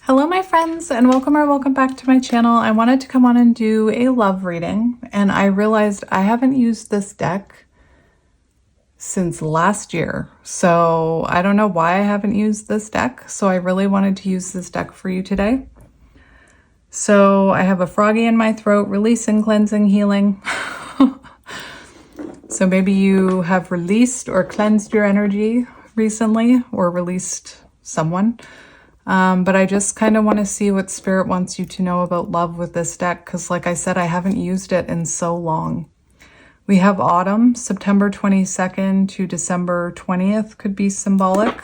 Hello, my friends, and welcome back to my channel. I wanted to come on and do a love reading, and I realized I haven't used this deck since last year. So I don't know why I haven't used this deck. So I really wanted to use this deck for you today. So I have a froggy in my throat, releasing, cleansing, healing. So maybe you have released or cleansed your energy recently or released someone. But I just kind of want to see what Spirit wants you to know about love with this deck, because like I said, I haven't used it in so long. We have autumn, September 22nd to December 20th could be symbolic.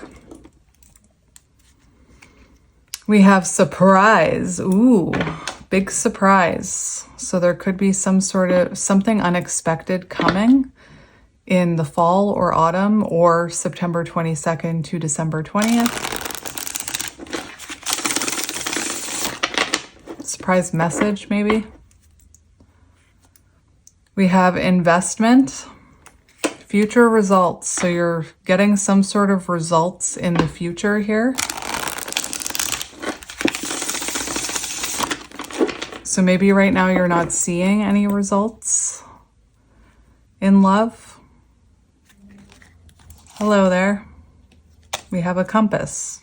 We have surprise. Ooh, big surprise. So there could be some sort of something unexpected coming in the fall or autumn or September 22nd to December 20th. Surprise message, maybe. We have investment, future results. So you're getting some sort of results in the future here. So maybe right now you're not seeing any results in love. Hello there. We have a compass.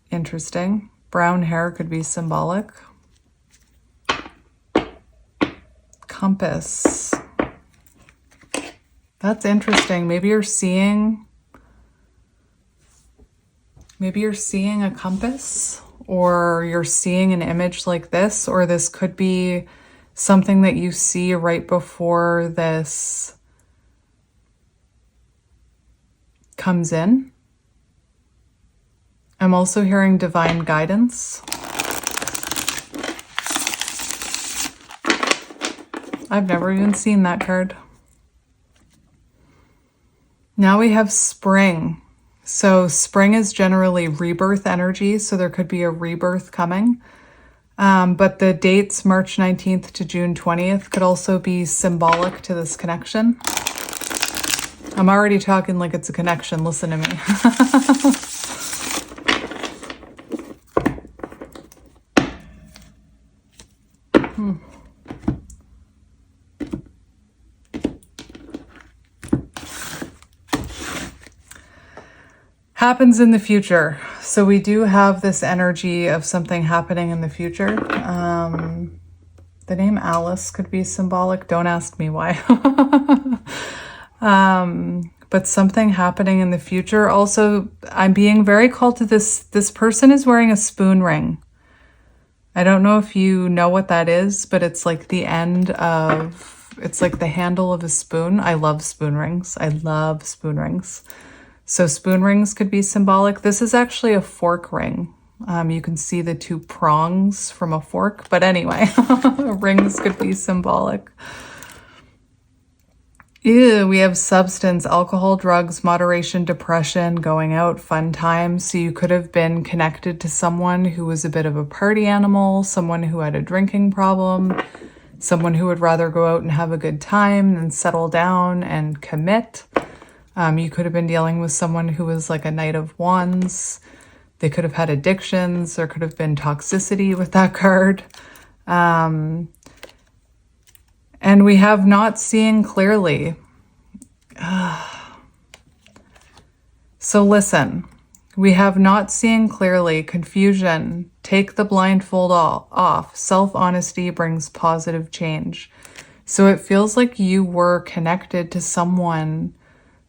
Interesting. Brown hair could be symbolic. Compass. That's interesting. Maybe you're seeing a compass, or you're seeing an image like this, or this could be something that you see right before this comes in. I'm also hearing divine guidance. I've never even seen that card. Now we have spring. So spring is generally rebirth energy, so there could be a rebirth coming. But the dates, March 19th to June 20th, could also be symbolic to this connection. I'm already talking like it's a connection. Listen to me. Happens in the future. So we do have this energy of something happening in the future. The name Alice could be symbolic. Don't ask me why. But something happening in the future. Also, I'm being very called to this. This person is wearing a spoon ring. I don't know if you know what that is, but it's like the end of, it's like the handle of a spoon. I love spoon rings. I love spoon rings. So spoon rings could be symbolic. This is actually a fork ring. You can see the two prongs from a fork, but anyway, rings could be symbolic. Ew, we have substance, alcohol, drugs, moderation, depression, going out, fun times. So you could have been connected to someone who was a bit of a party animal, someone who had a drinking problem, someone who would rather go out and have a good time than settle down and commit. You could have been dealing with someone who was like a Knight of Wands. They could have had addictions. There could have been toxicity with that card. And we have not seeing clearly. So listen, we have not seeing clearly, confusion, take the blindfold off. Self-honesty brings positive change. So it feels like you were connected to someone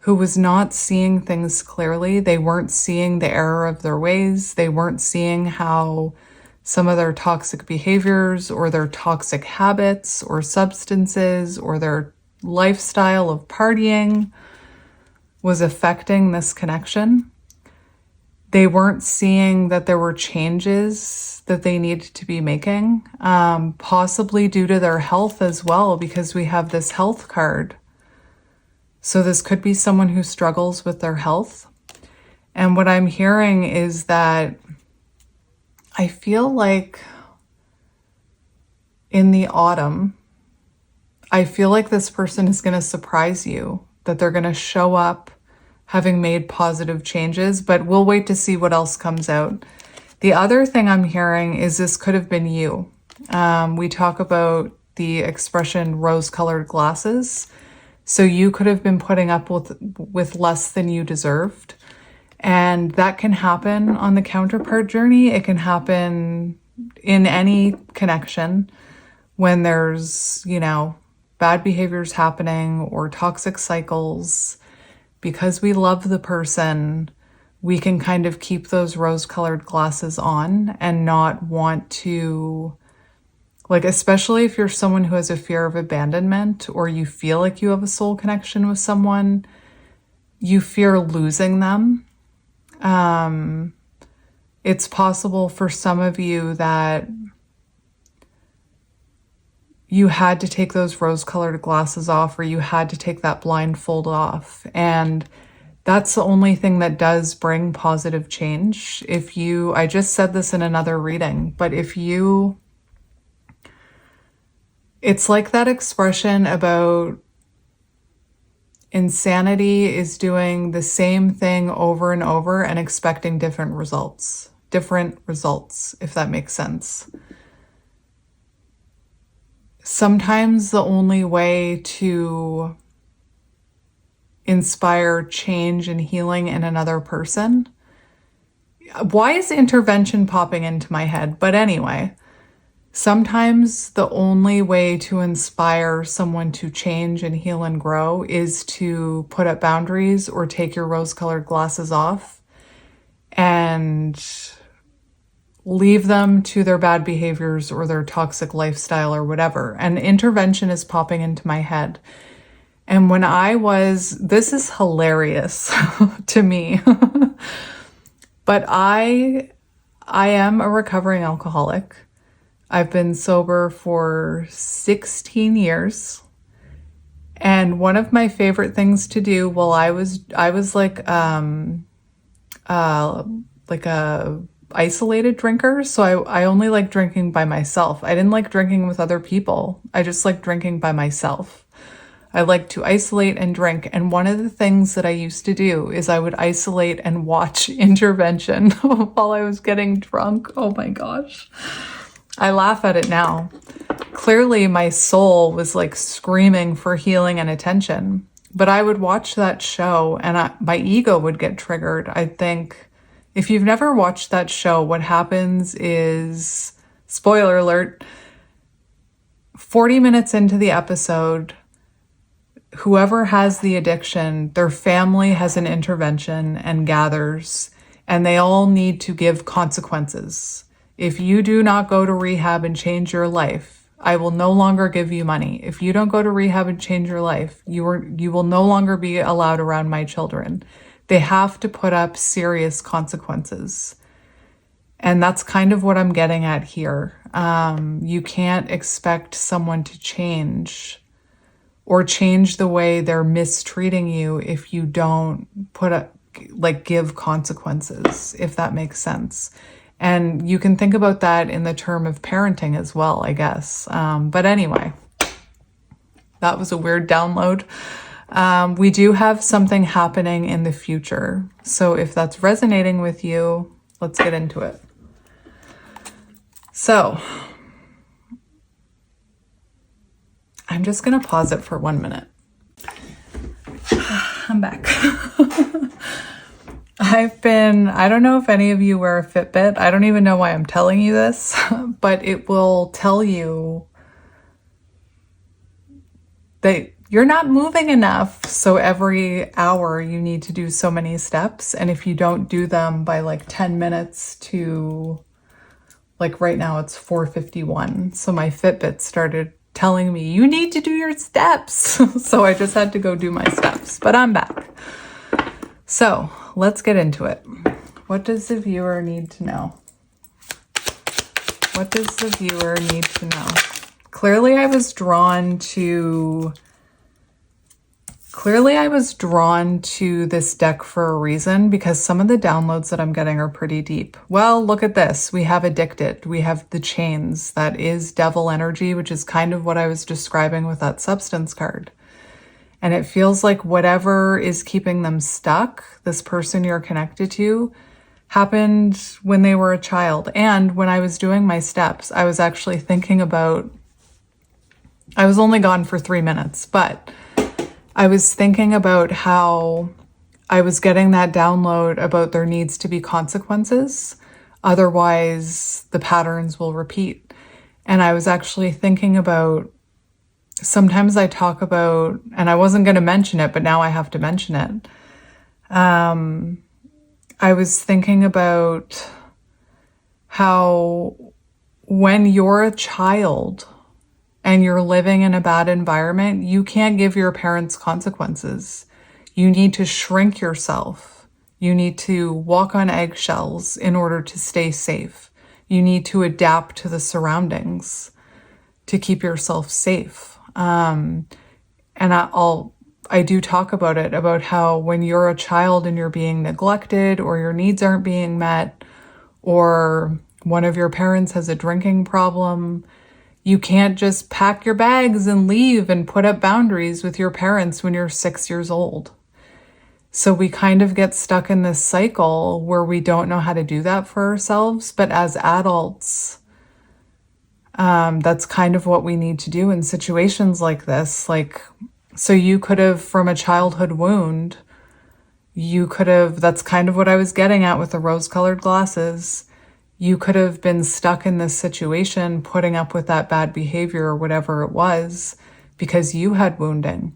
who was not seeing things clearly. They weren't seeing the error of their ways. They weren't seeing how some of their toxic behaviors or their toxic habits or substances or their lifestyle of partying was affecting this connection. They weren't seeing that there were changes that they needed to be making, possibly due to their health as well, because we have this health card. So this could be someone who struggles with their health. And what I'm hearing is that I feel like in the autumn, I feel like this person is going to surprise you, that they're going to show up having made positive changes, but we'll wait to see what else comes out. The other thing I'm hearing is this could have been you. We talk about the expression rose-colored glasses. So you could have been putting up with less than you deserved. And that can happen on the counterpart journey. It can happen in any connection when there's, bad behaviors happening or toxic cycles. Because we love the person, we can kind of keep those rose-colored glasses on and not want to, especially if you're someone who has a fear of abandonment or you feel like you have a soul connection with someone, you fear losing them. It's possible for some of you that you had to take those rose-colored glasses off, or you had to take that blindfold off. And that's the only thing that does bring positive change. I just said this in another reading, but it's like that expression about insanity is doing the same thing over and over and expecting different results, if that makes sense. Sometimes the only way to inspire change and healing in another person. Why is intervention popping into my head? But anyway, sometimes the only way to inspire someone to change and heal and grow is to put up boundaries or take your rose-colored glasses off and leave them to their bad behaviors or their toxic lifestyle or whatever. And intervention is popping into my head. And this is hilarious to me, but I am a recovering alcoholic. I've been sober for 16 years. And one of my favorite things to do while I was like a isolated drinker. So I only like drinking by myself. I didn't like drinking with other people. I just like drinking by myself. I like to isolate and drink. And one of the things that I used to do is I would isolate and watch intervention while I was getting drunk. Oh my gosh. I laugh at it now. Clearly my soul was screaming for healing and attention, but I would watch that show and my ego would get triggered. I think if you've never watched that show, what happens is, spoiler alert, 40 minutes into the episode, whoever has the addiction, their family has an intervention and gathers, and they all need to give consequences. If you do not go to rehab and change your life, I will no longer give you money. If you don't go to rehab and change your life, you will no longer be allowed around my children. They have to put up serious consequences. And that's kind of what I'm getting at here. You can't expect someone to change or change the way they're mistreating you if you don't give consequences, if that makes sense. And you can think about that in the term of parenting as well, I guess. But anyway, that was a weird download. We do have something happening in the future. So if that's resonating with you, let's get into it. So I'm just going to pause it for 1 minute. I'm back. I don't know if any of you wear a Fitbit. I don't even know why I'm telling you this, but it will tell you that you're not moving enough. So every hour you need to do so many steps. And if you don't do them by 10 minutes to right now it's 4:51. So my Fitbit started telling me you need to do your steps. So I just had to go do my steps, but I'm back. So let's get into it. What does the viewer need to know? What does the viewer need to know? Clearly I was drawn to this deck for a reason, because some of the downloads that I'm getting are pretty deep. Well, look at this. We have addicted. We have the chains. That is devil energy, which is kind of what I was describing with that substance card. And it feels like whatever is keeping them stuck, this person you're connected to, happened when they were a child. And when I was doing my steps, I was actually thinking about, I was only gone for 3 minutes, but I was thinking about how I was getting that download about there needs to be consequences. Otherwise, the patterns will repeat. And I was actually thinking about, sometimes I talk about, and I wasn't going to mention it, but now I have to mention it. I was thinking about how when you're a child and you're living in a bad environment, you can't give your parents consequences. You need to shrink yourself. You need to walk on eggshells in order to stay safe. You need to adapt to the surroundings to keep yourself safe. And I do talk about it, about how when you're a child and you're being neglected or your needs aren't being met, or one of your parents has a drinking problem, you can't just pack your bags and leave and put up boundaries with your parents when you're 6 years old. So we kind of get stuck in this cycle where we don't know how to do that for ourselves. But as adults, that's kind of what we need to do in situations like this. Like, so you could have, from a childhood wound, that's kind of what I was getting at with the rose-colored glasses. You could have been stuck in this situation, putting up with that bad behavior or whatever it was, because you had wounding.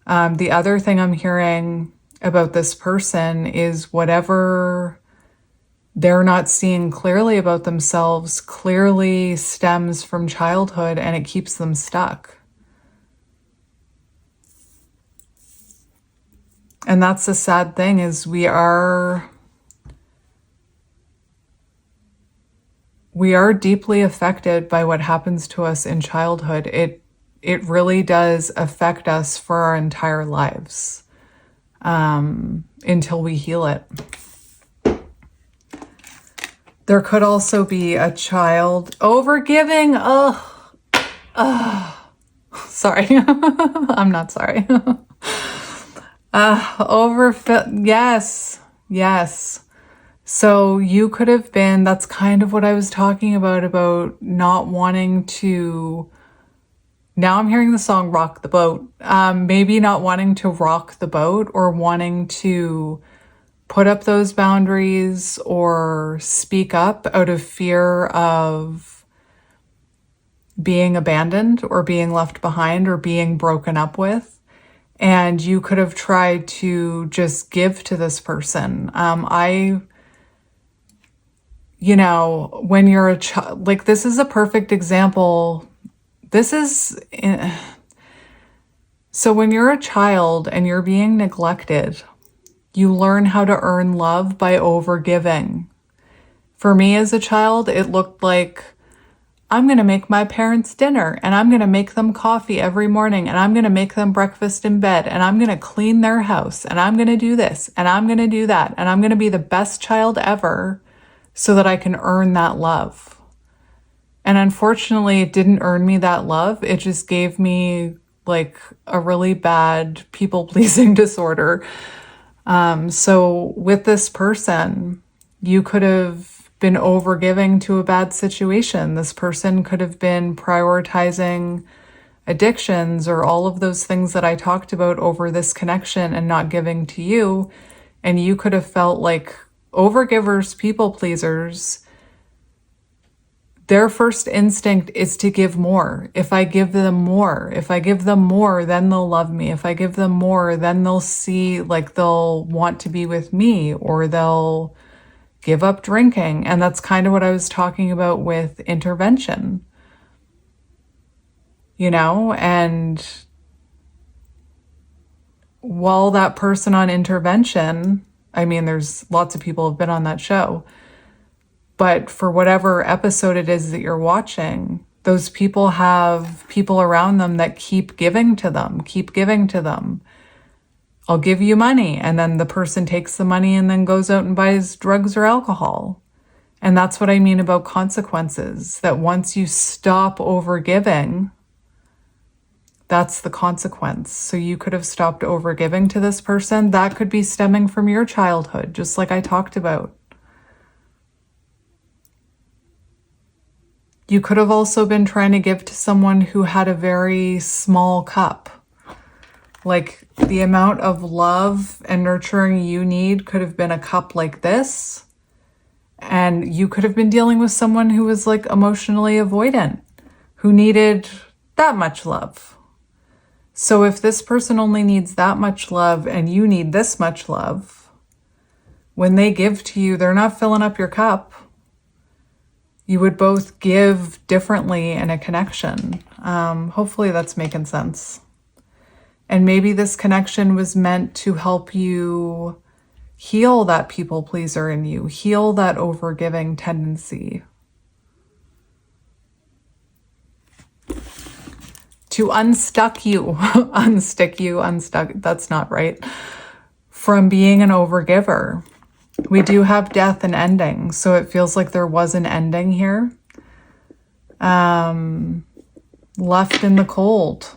The other thing I'm hearing about this person is whatever they're not seeing clearly about themselves clearly stems from childhood, and it keeps them stuck. And that's the sad thing, is we are deeply affected by what happens to us in childhood. It really does affect us for our entire lives, until we heal it. There could also be a child overgiving. Sorry. I'm not sorry. Overfill. Yes. So you could have been, that's kind of what I was talking about not wanting to, now I'm hearing the song Rock the Boat. Maybe not wanting to rock the boat, or wanting to put up those boundaries or speak up out of fear of being abandoned or being left behind or being broken up with. And you could have tried to just give to this person. When you're a child, like, this is a perfect example. So when you're a child and you're being neglected, you learn how to earn love by overgiving. For me as a child, it looked like, I'm going to make my parents dinner, and I'm going to make them coffee every morning, and I'm going to make them breakfast in bed, and I'm going to clean their house, and I'm going to do this, and I'm going to do that, and I'm going to be the best child ever so that I can earn that love. And unfortunately, it didn't earn me that love. It just gave me like a really bad people-pleasing disorder. So with this person, you could have been overgiving to a bad situation. This person could have been prioritizing addictions or all of those things that I talked about over this connection and not giving to you. And you could have felt like overgivers, people pleasers, their first instinct is to give more. If I give them more, then they'll love me. If I give them more, then they'll see, like, they'll want to be with me, or they'll give up drinking. And that's kind of what I was talking about with intervention, and while that person on intervention, I mean, there's lots of people who have been on that show, but for whatever episode it is that you're watching, those people have people around them that keep giving to them. I'll give you money. And then the person takes the money and then goes out and buys drugs or alcohol. And that's what I mean about consequences, that once you stop overgiving, That's the consequence. So you could have stopped overgiving to this person. That could be stemming from your childhood, just like I talked about. You could have also been trying to give to someone who had a very small cup. Like the amount of love and nurturing you need could have been a cup like this. And you could have been dealing with someone who was like emotionally avoidant, who needed that much love. So if this person only needs that much love and you need this much love, when they give to you, they're not filling up your cup. You would both give differently in a connection. Hopefully that's making sense. And maybe this connection was meant to help you heal that people pleaser in you, heal that overgiving tendency. To unstuck you, that's not right, from being an overgiver. We do have death and ending, so it feels like there was an ending here. Left in the cold.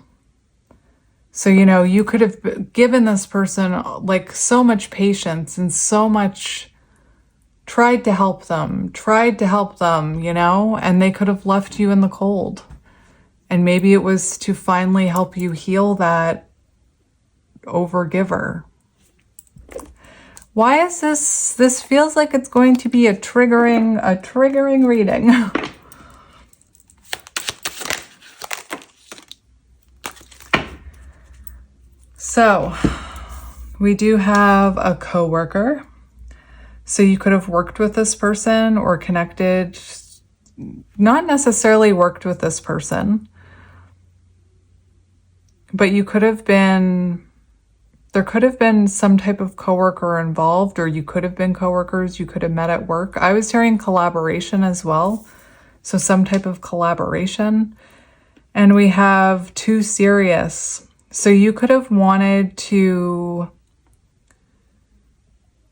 So, you could have given this person like so much patience and so much, tried to help them, and they could have left you in the cold. And maybe it was to finally help you heal that overgiver. Why is this feels like it's going to be a triggering reading. So, we do have a coworker. So you could have worked with this person or connected, not necessarily worked with this person, but there could have been some type of coworker involved, or you could have been coworkers, you could have met at work. I was hearing collaboration as well. So some type of collaboration. And we have too serious. So you could have wanted to,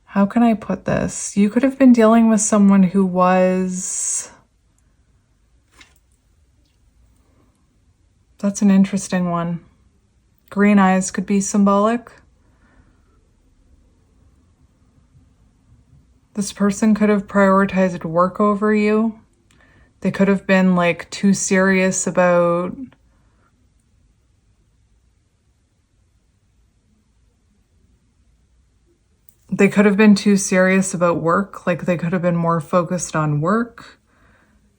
how can I put this? You could have been dealing with someone who was, that's an interesting one. Green eyes could be symbolic. This person could have prioritized work over you. They could have been like too serious about work. Like they could have been more focused on work.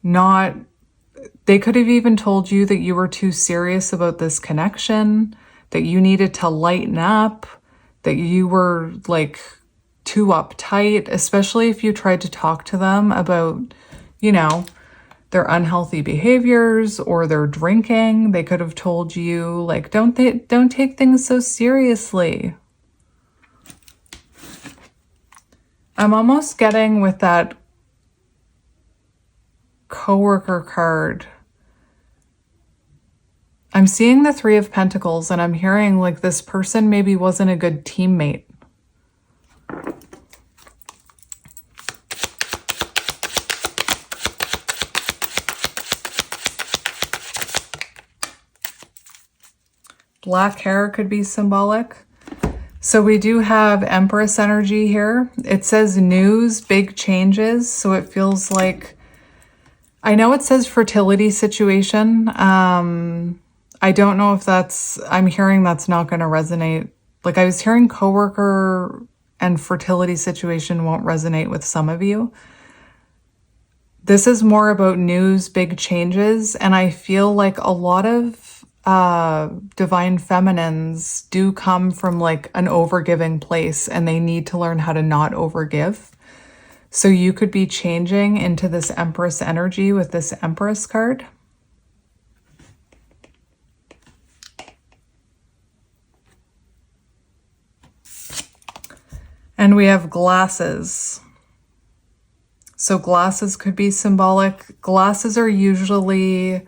They could have even told you that you were too serious about this connection, that you needed to lighten up, that you were like too uptight, especially if you tried to talk to them about, their unhealthy behaviors or their drinking. They could have told you like, don't take things so seriously. I'm almost getting with that coworker card. I'm seeing the Three of Pentacles and I'm hearing like this person maybe wasn't a good teammate. Black hair could be symbolic. So we do have Empress energy here. It says news, big changes. So it feels like, I know it says fertility situation. I don't know if I'm hearing that's not going to resonate. Like I was hearing coworker and fertility situation won't resonate with some of you. This is more about news, big changes. And I feel like a lot of divine feminines do come from like an overgiving place and they need to learn how to not overgive. So you could be changing into this Empress energy with this Empress card. And we have glasses. So glasses could be symbolic. Glasses are usually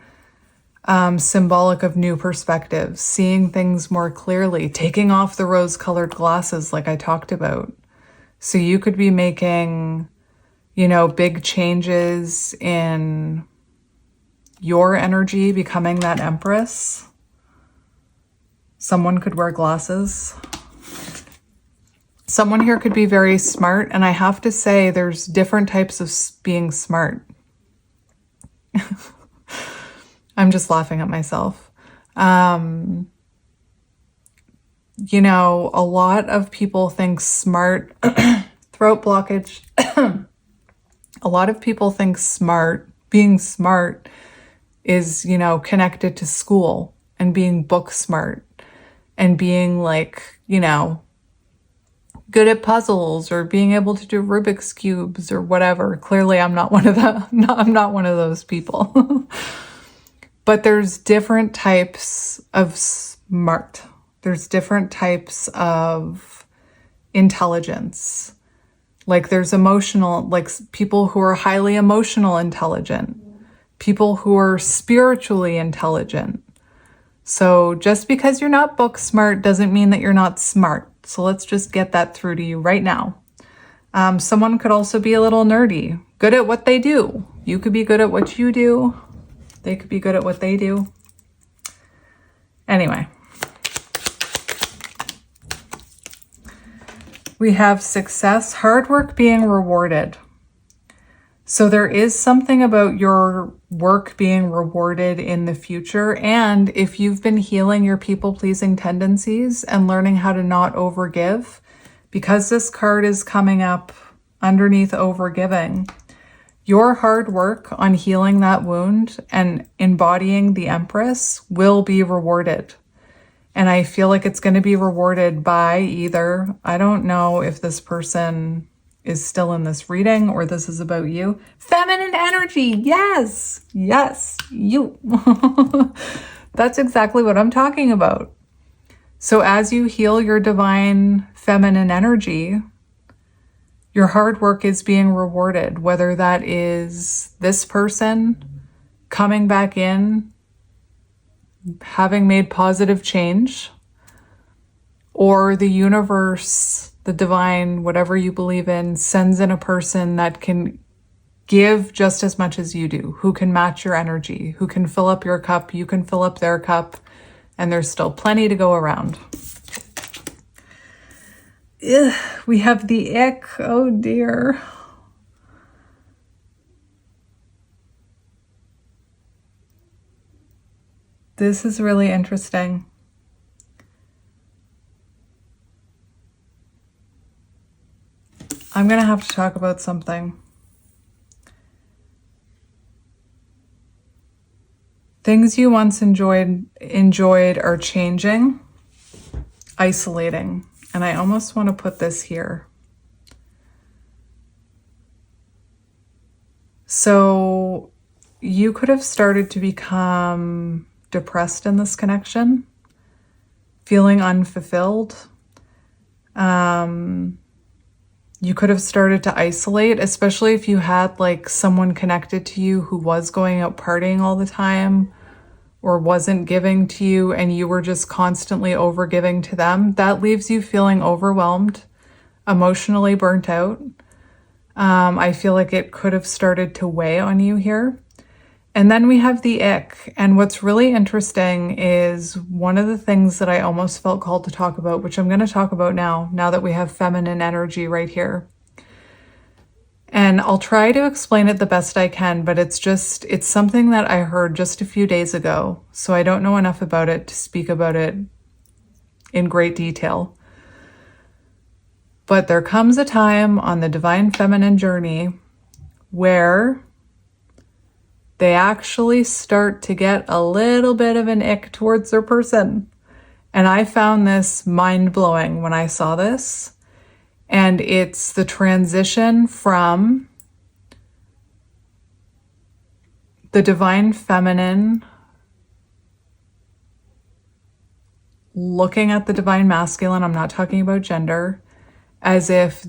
symbolic of new perspectives, seeing things more clearly, taking off the rose-colored glasses like I talked about. So you could be making, big changes in your energy, becoming that Empress. Someone could wear glasses. Someone here could be very smart, and I have to say there's different types of being smart. I'm just laughing at myself. You know, a lot of people think smart, throat blockage. A lot of people think being smart is, you know, connected to school and being book smart and being like, you know, good at puzzles or being able to do Rubik's cubes or whatever. Clearly, I'm not one of I'm not one of those people. But there's different types of smart. There's different types of intelligence. Like there's emotional, like people who are highly emotional intelligent, people who are spiritually intelligent. So just because you're not book smart doesn't mean that you're not smart. So let's just get that through to you right now. Someone could also be a little nerdy, good at what they do. You could be good at what you do. They could be good at what they do. Anyway. We have success, hard work being rewarded. So there is something about your work being rewarded in the future. And if you've been healing your people-pleasing tendencies and learning how to not overgive, because this card is coming up underneath overgiving, your hard work on healing that wound and embodying the Empress will be rewarded. And I feel like it's going to be rewarded by either, I don't know if this person is still in this reading or this is about you. Feminine energy. Yes. Yes. You. That's exactly what I'm talking about. So as you heal your divine feminine energy, your hard work is being rewarded, whether that is this person coming back in, having made positive change, or the universe, the divine, whatever you believe in, sends in a person that can give just as much as you do, who can match your energy, who can fill up your cup, you can fill up their cup, and there's still plenty to go around. Ugh, we have the ick. Oh dear. This is really interesting. I'm going to have to talk about something. Things you once enjoyed are changing, isolating. And I almost want to put this here. So you could have started to become depressed in this connection, feeling unfulfilled. You could have started to isolate, especially if you had like someone connected to you who was going out partying all the time or wasn't giving to you and you were just constantly overgiving to them. That leaves you feeling overwhelmed, emotionally burnt out. I feel like it could have started to weigh on you here. And then we have the ick. And what's really interesting is one of the things that I almost felt called to talk about, which I'm going to talk about now that we have feminine energy right here. And I'll try to explain it the best I can, but it's something that I heard just a few days ago. So I don't know enough about it to speak about it in great detail. But there comes a time on the divine feminine journey where they actually start to get a little bit of an ick towards their person. And I found this mind-blowing when I saw this. And it's the transition from the divine feminine looking at the divine masculine, I'm not talking about gender, as if,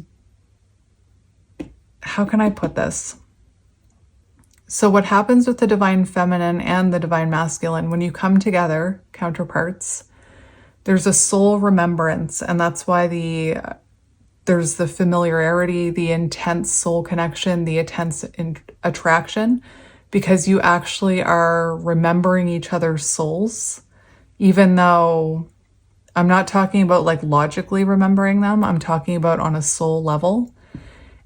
how can I put this? So what happens with the divine feminine and the divine masculine, when you come together, counterparts, there's a soul remembrance, and that's why there's the familiarity, the intense soul connection, the intense attraction, because you actually are remembering each other's souls, even though I'm not talking about like logically remembering them. I'm talking about on a soul level.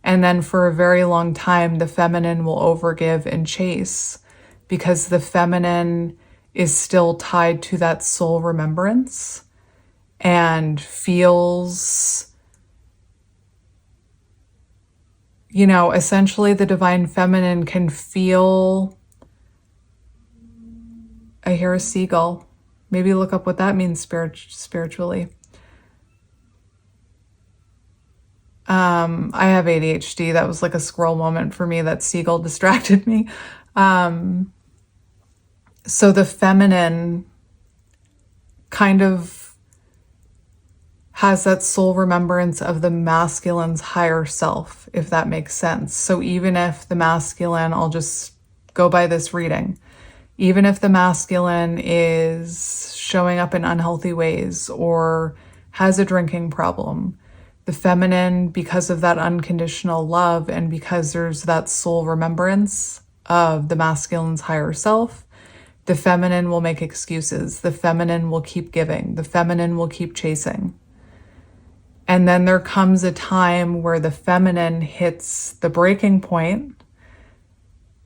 And then for a very long time, the feminine will overgive and chase because the feminine is still tied to that soul remembrance and feels, you know, essentially the divine feminine can feel. I hear a seagull. Maybe look up what that means spiritually. I have ADHD. That was like a squirrel moment for me. That seagull distracted me. So the feminine kind of has that soul remembrance of the masculine's higher self, if that makes sense. So even if the masculine, I'll just go by this reading, even if the masculine is showing up in unhealthy ways or has a drinking problem, the feminine, because of that unconditional love and because there's that soul remembrance of the masculine's higher self, the feminine will make excuses. The feminine will keep giving. The feminine will keep chasing. And then there comes a time where the feminine hits the breaking point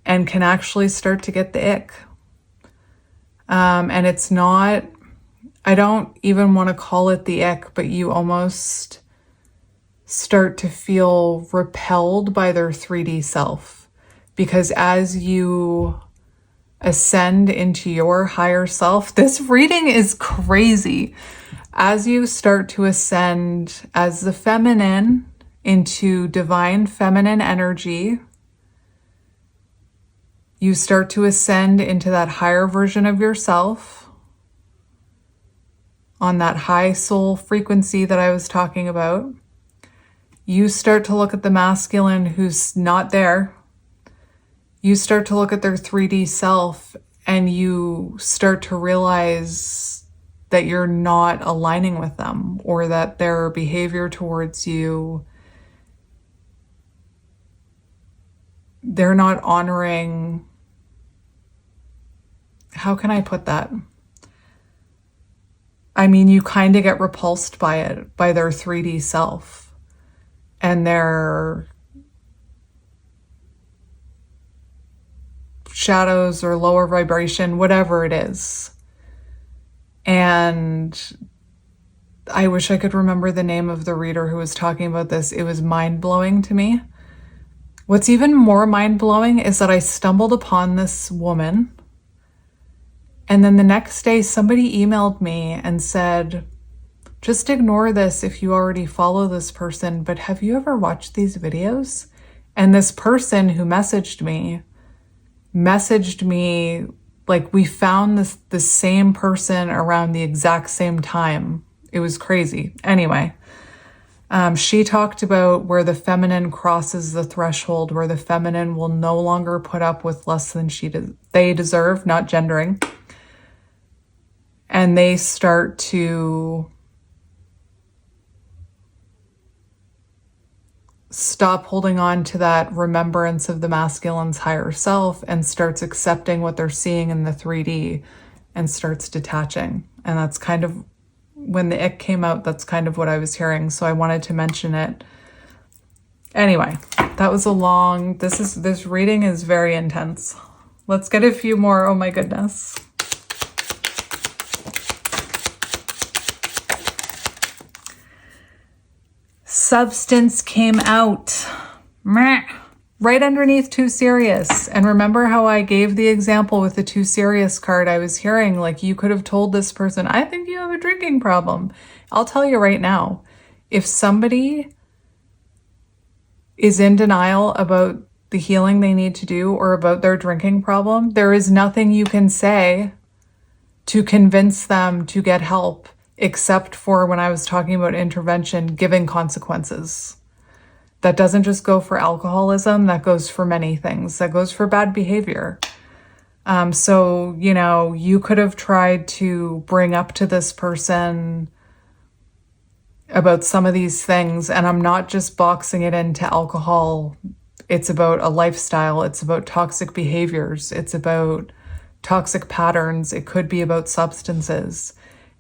and can actually start to get the ick. And it's not, I don't even want to call it the ick, but you almost start to feel repelled by their 3D self. Because as you ascend into your higher self, this reading is crazy. As you start to ascend as the feminine into divine feminine energy, you start to ascend into that higher version of yourself on that high soul frequency that I was talking about. You start to look at the masculine who's not there. You start to look at their 3D self and you start to realize that you're not aligning with them or that their behavior towards you, they're not honoring. How can I put that? I mean, you kind of get repulsed by it, by their 3D self and their shadows or lower vibration, whatever it is. And I wish I could remember the name of the reader who was talking about this. It was mind-blowing to me. What's even more mind-blowing is that I stumbled upon this woman, and then the next day somebody emailed me and said, just ignore this if you already follow this person, but have you ever watched these videos? And this person who messaged me like we found the same person around the exact same time. It was crazy. Anyway, she talked about where the feminine crosses the threshold, where the feminine will no longer put up with less than they deserve, not gendering. And they start to stop holding on to that remembrance of the masculine's higher self and starts accepting what they're seeing in the 3D and starts detaching. And that's kind of, when the ick came out, that's kind of what I was hearing. So I wanted to mention it. Anyway, that was a long, this reading is very intense. Let's get a few more. Oh my goodness. Substance came out. Meh. Right underneath too serious. And remember how I gave the example with the too serious card? I was hearing like you could have told this person, I think you have a drinking problem. I'll tell you right now, if somebody is in denial about the healing they need to do or about their drinking problem, there is nothing you can say to convince them to get help, except for when I was talking about intervention, giving consequences. That doesn't just go for alcoholism, that goes for many things. That goes for bad behavior. So, you know, you could have tried to bring up to this person about some of these things, and I'm not just boxing it into alcohol. It's about a lifestyle. It's about toxic behaviors. It's about toxic patterns. It could be about substances.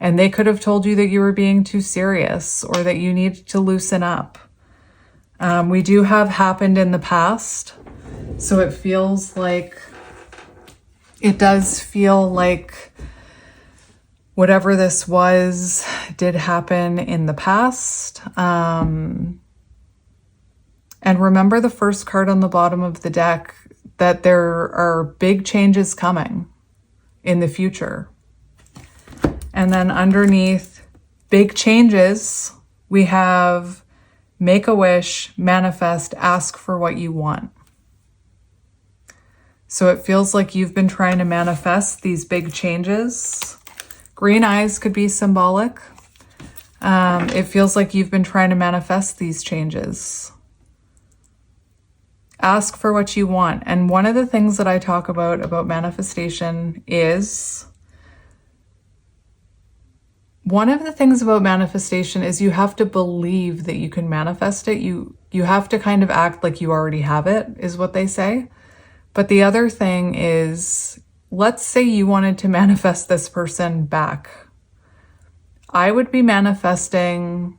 And they could have told you that you were being too serious or that you needed to loosen up. We do have happened in the past. So it does feel like whatever this was did happen in the past. And remember the first card on the bottom of the deck, that there are big changes coming in the future. And then underneath big changes, we have make a wish, manifest, ask for what you want. So it feels like you've been trying to manifest these big changes. Green eyes could be symbolic. It feels like you've been trying to manifest these changes. Ask for what you want. And one of the things that I talk about manifestation is, you have to believe that you can manifest it. You have to kind of act like you already have it, is what they say. But the other thing is, let's say you wanted to manifest this person back. I would be manifesting,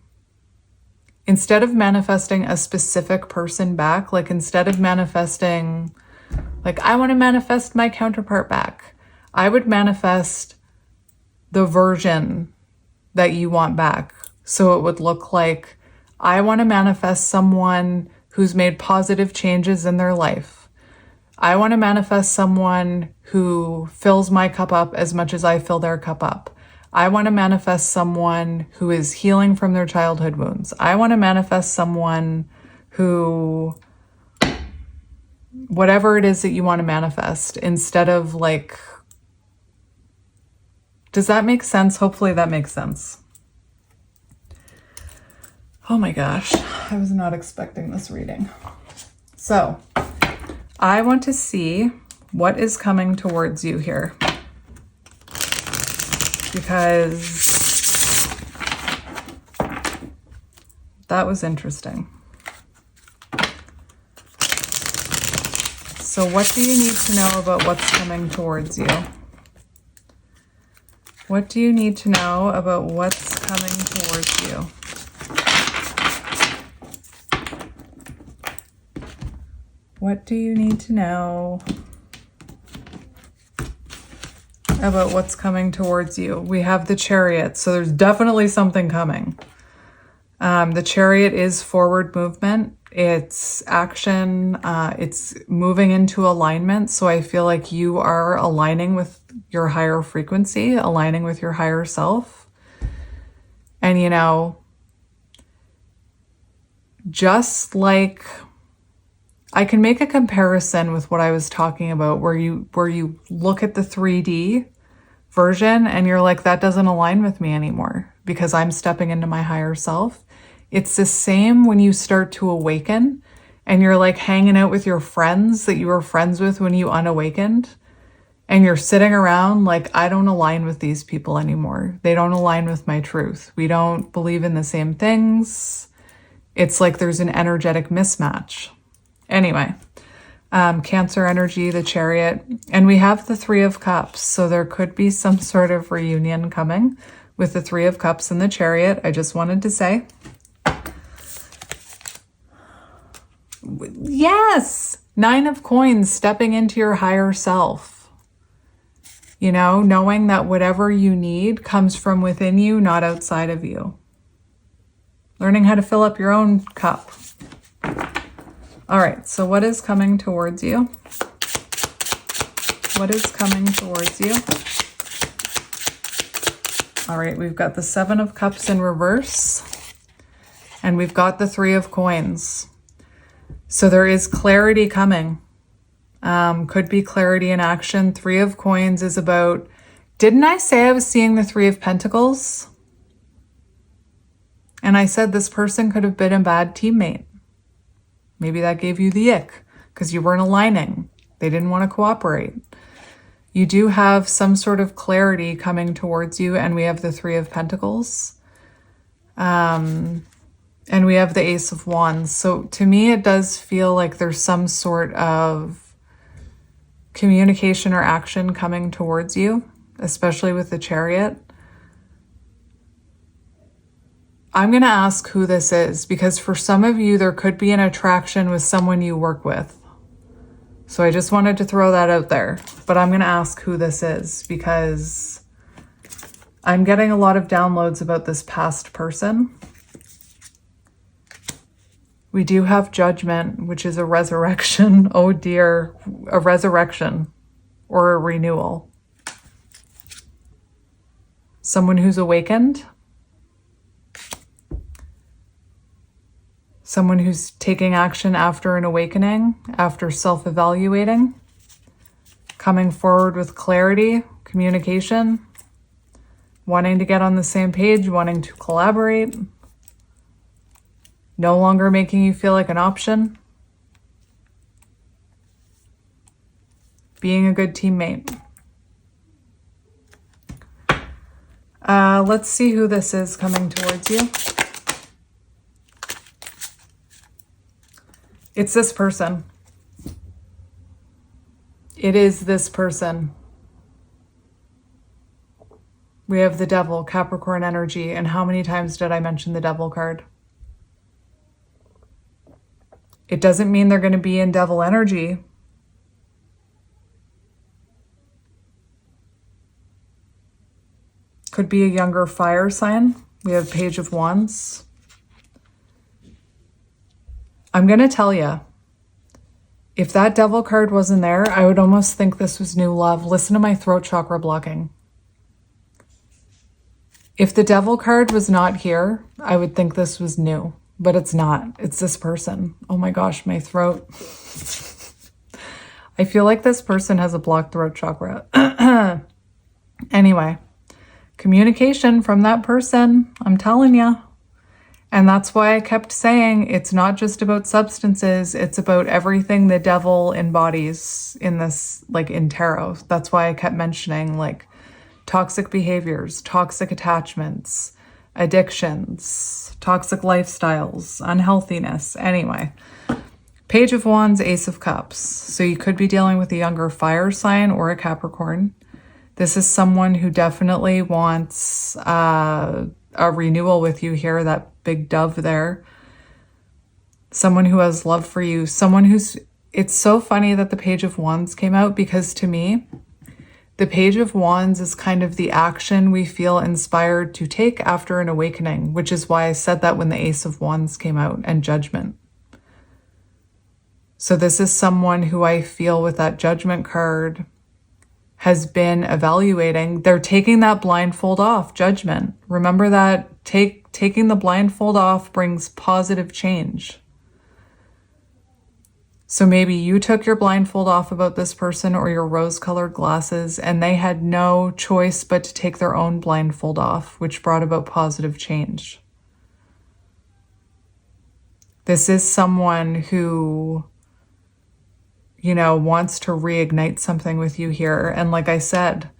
instead of manifesting a specific person back, like instead of manifesting, like I want to manifest my counterpart back, I would manifest the version that you want back. So it would look like, I want to manifest someone who's made positive changes in their life. I want to manifest someone who fills my cup up as much as I fill their cup up. I want to manifest someone who is healing from their childhood wounds. I want to manifest someone who, whatever it is that you want to manifest, instead of like, does that make sense? Hopefully that makes sense. Oh my gosh, I was not expecting this reading. So I want to see what is coming towards you here, because that was interesting. So what do you need to know about what's coming towards you? What do you need to know about what's coming towards you? What do you need to know about what's coming towards you? We have the Chariot, so there's definitely something coming. The Chariot is forward movement. It's action. It's moving into alignment. So I feel like you are aligning with your higher frequency, aligning with your higher self. And, you know, just like, I can make a comparison with what I was talking about, where you look at the 3D version and you're like, that doesn't align with me anymore because I'm stepping into my higher self. It's the same when you start to awaken and you're like hanging out with your friends that you were friends with when you unawakened, and you're sitting around like, I don't align with these people anymore. They don't align with my truth. We don't believe in the same things. It's like there's an energetic mismatch. Anyway, Cancer energy, the Chariot, and we have the Three of Cups. So there could be some sort of reunion coming with the Three of Cups and the Chariot. I just wanted to say, yes, Nine of Coins, stepping into your higher self. You know, knowing that whatever you need comes from within you, not outside of you. Learning how to fill up your own cup. All right, so what is coming towards you? What is coming towards you? All right, we've got the Seven of Cups in reverse, and we've got the Three of Coins. So there is clarity coming. Could be clarity in action. Three of Coins is about, didn't I say I was seeing the Three of Pentacles? And I said this person could have been a bad teammate. Maybe that gave you the ick because you weren't aligning. They didn't want to cooperate. You do have some sort of clarity coming towards you, and we have the Three of Pentacles. And we have the Ace of Wands. So to me, it does feel like there's some sort of communication or action coming towards you, especially with the Chariot. I'm going to ask who this is, because for some of you, there could be an attraction with someone you work with. So I just wanted to throw that out there, but I'm going to ask who this is because I'm getting a lot of downloads about this past person. We do have judgment, which is a resurrection. Oh dear, a resurrection or a renewal. Someone who's awakened. Someone who's taking action after an awakening, after self-evaluating, coming forward with clarity, communication, wanting to get on the same page, wanting to collaborate, no longer making you feel like an option, being a good teammate. Let's see who this is coming towards you. It's this person. It is this person. We have the Devil, Capricorn energy. And how many times did I mention the Devil card? It doesn't mean they're going to be in Devil energy. Could be a younger fire sign. We have Page of Wands. I'm going to tell you, if that Devil card wasn't there, I would almost think this was new love. Listen to my throat chakra blocking. If the Devil card was not here, I would think this was new, but it's not. It's this person. Oh my gosh, my throat. I feel like this person has a blocked throat chakra. Anyway, communication from that person, I'm telling you. And that's why I kept saying it's not just about substances, it's about everything the Devil embodies in this, like in tarot. That's why I kept mentioning like toxic behaviors, toxic attachments, addictions, toxic lifestyles, unhealthiness. Anyway, Page of Wands, Ace of Cups. So you could be dealing with a younger fire sign or a Capricorn. This is someone who definitely wants a renewal with you here, that big dove there. Someone who has love for you, someone who's, it's so funny that the Page of Wands came out because to me, the Page of Wands is kind of the action we feel inspired to take after an awakening, which is why I said that when the Ace of Wands came out and Judgment. So this is someone who I feel with that Judgment card has been evaluating. They're taking that blindfold off, Judgment. Remember that taking the blindfold off brings positive change. So maybe you took your blindfold off about this person or your rose-colored glasses, and they had no choice but to take their own blindfold off, which brought about positive change. This is someone who, you know, wants to reignite something with you here. And like I said,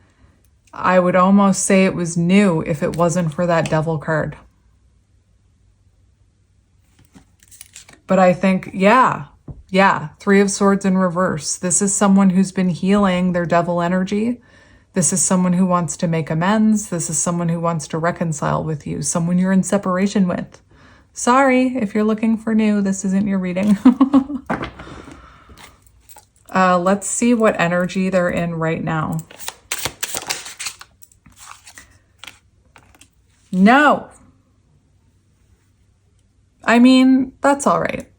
I would almost say it was new if it wasn't for that Devil card. But I think, yeah, Three of Swords in reverse. This is someone who's been healing their Devil energy. This is someone who wants to make amends. This is someone who wants to reconcile with you, someone you're in separation with. Sorry, if you're looking for new, this isn't your reading. Let's see what energy they're in right now. No. I mean, that's all right.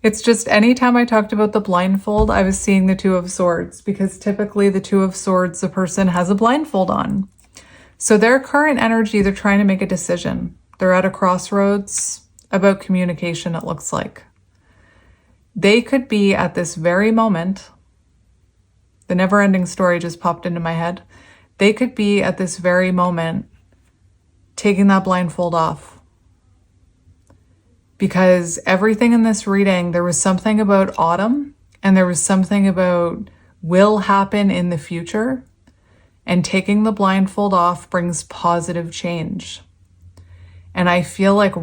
It's just anytime I talked about the blindfold, I was seeing the Two of Swords, because typically the Two of Swords, the person has a blindfold on. So their current energy, they're trying to make a decision. They're at a crossroads about communication, it looks like. They could be at this very moment, the never-ending story just popped into my head. They could be at this very moment taking that blindfold off. Because everything in this reading, there was something about autumn and there was something about will happen in the future. And taking the blindfold off brings positive change. And I feel like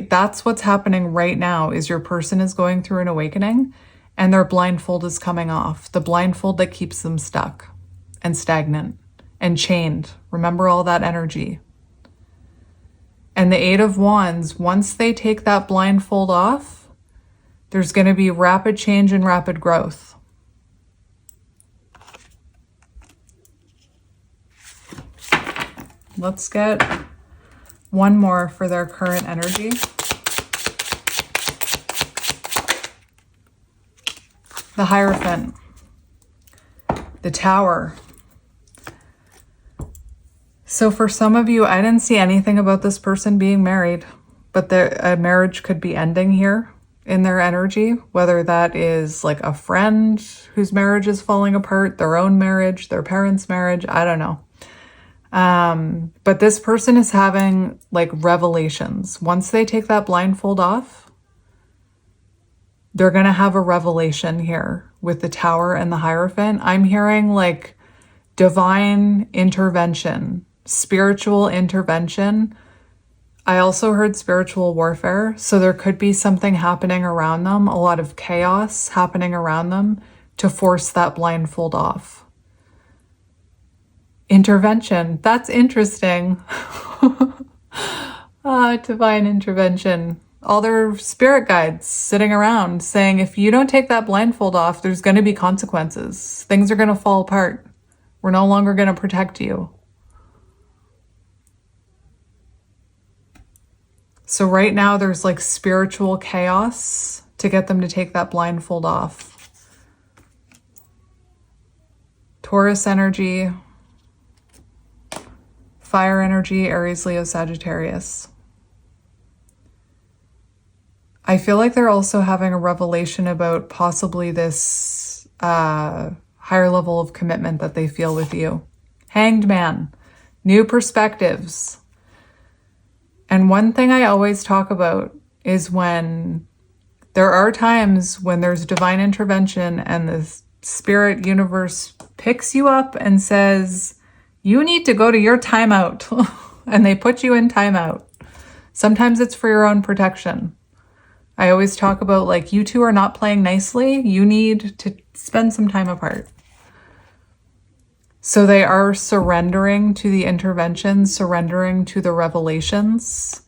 that's what's happening right now is your person is going through an awakening and their blindfold is coming off. The blindfold that keeps them stuck and stagnant and chained. Remember all that energy. And the Eight of Wands, once they take that blindfold off, there's going to be rapid change and rapid growth. Let's get one more for their current energy. The Hierophant. The Tower. So for some of you, I didn't see anything about this person being married, but a marriage could be ending here in their energy, whether that is like a friend whose marriage is falling apart, their own marriage, their parents' marriage, I don't know. But this person is having like revelations. Once they take that blindfold off, they're going to have a revelation here with the Tower and the Hierophant. I'm hearing like divine intervention, spiritual intervention. I also heard spiritual warfare. So there could be something happening around them, a lot of chaos happening around them to force that blindfold off. Intervention. That's interesting. Divine intervention. All their spirit guides sitting around saying, if you don't take that blindfold off, there's going to be consequences. Things are going to fall apart. We're no longer going to protect you. So right now there's like spiritual chaos to get them to take that blindfold off. Taurus energy. Fire energy, Aries, Leo, Sagittarius. I feel like they're also having a revelation about possibly this higher level of commitment that they feel with you. Hanged Man, new perspectives. And one thing I always talk about is when there are times when there's divine intervention and the spirit universe picks you up and says, you need to go to your timeout. And they put you in timeout. Sometimes it's for your own protection. I always talk about like, you two are not playing nicely. You need to spend some time apart. So they are surrendering to the intervention, surrendering to the revelations,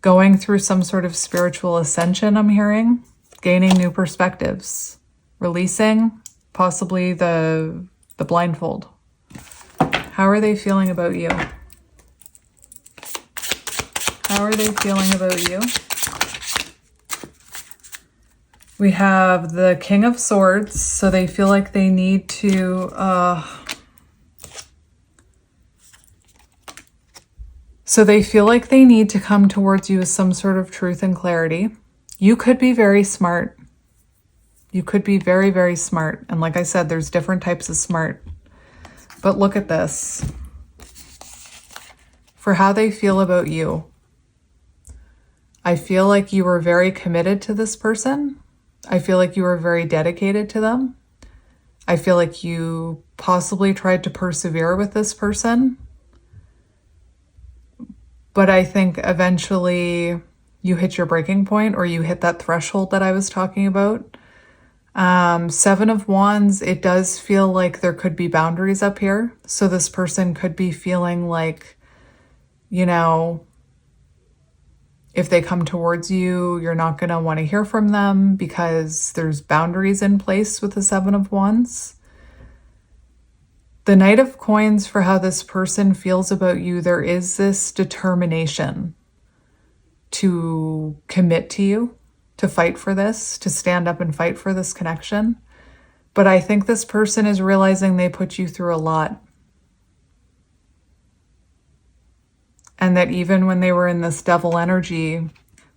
going through some sort of spiritual ascension, I'm hearing, gaining new perspectives, releasing possibly the blindfold. How are they feeling about you? How are they feeling about you? We have the King of Swords, so they feel like they need to come towards you with some sort of truth and clarity. You could be very smart. You could be very, very smart. And like I said, there's different types of smart. But look at this. For how they feel about you. I feel like you were very committed to this person. I feel like you were very dedicated to them. I feel like you possibly tried to persevere with this person. But I think eventually you hit your breaking point, or you hit that threshold that I was talking about. Seven of Wands, it does feel like there could be boundaries up here. So this person could be feeling like, you know, if they come towards you, you're not going to want to hear from them because there's boundaries in place with the Seven of Wands. The Knight of Coins, for how this person feels about you, there is this determination to commit to you, to fight for this, to stand up and fight for this connection. But I think this person is realizing they put you through a lot. And that even when they were in this devil energy,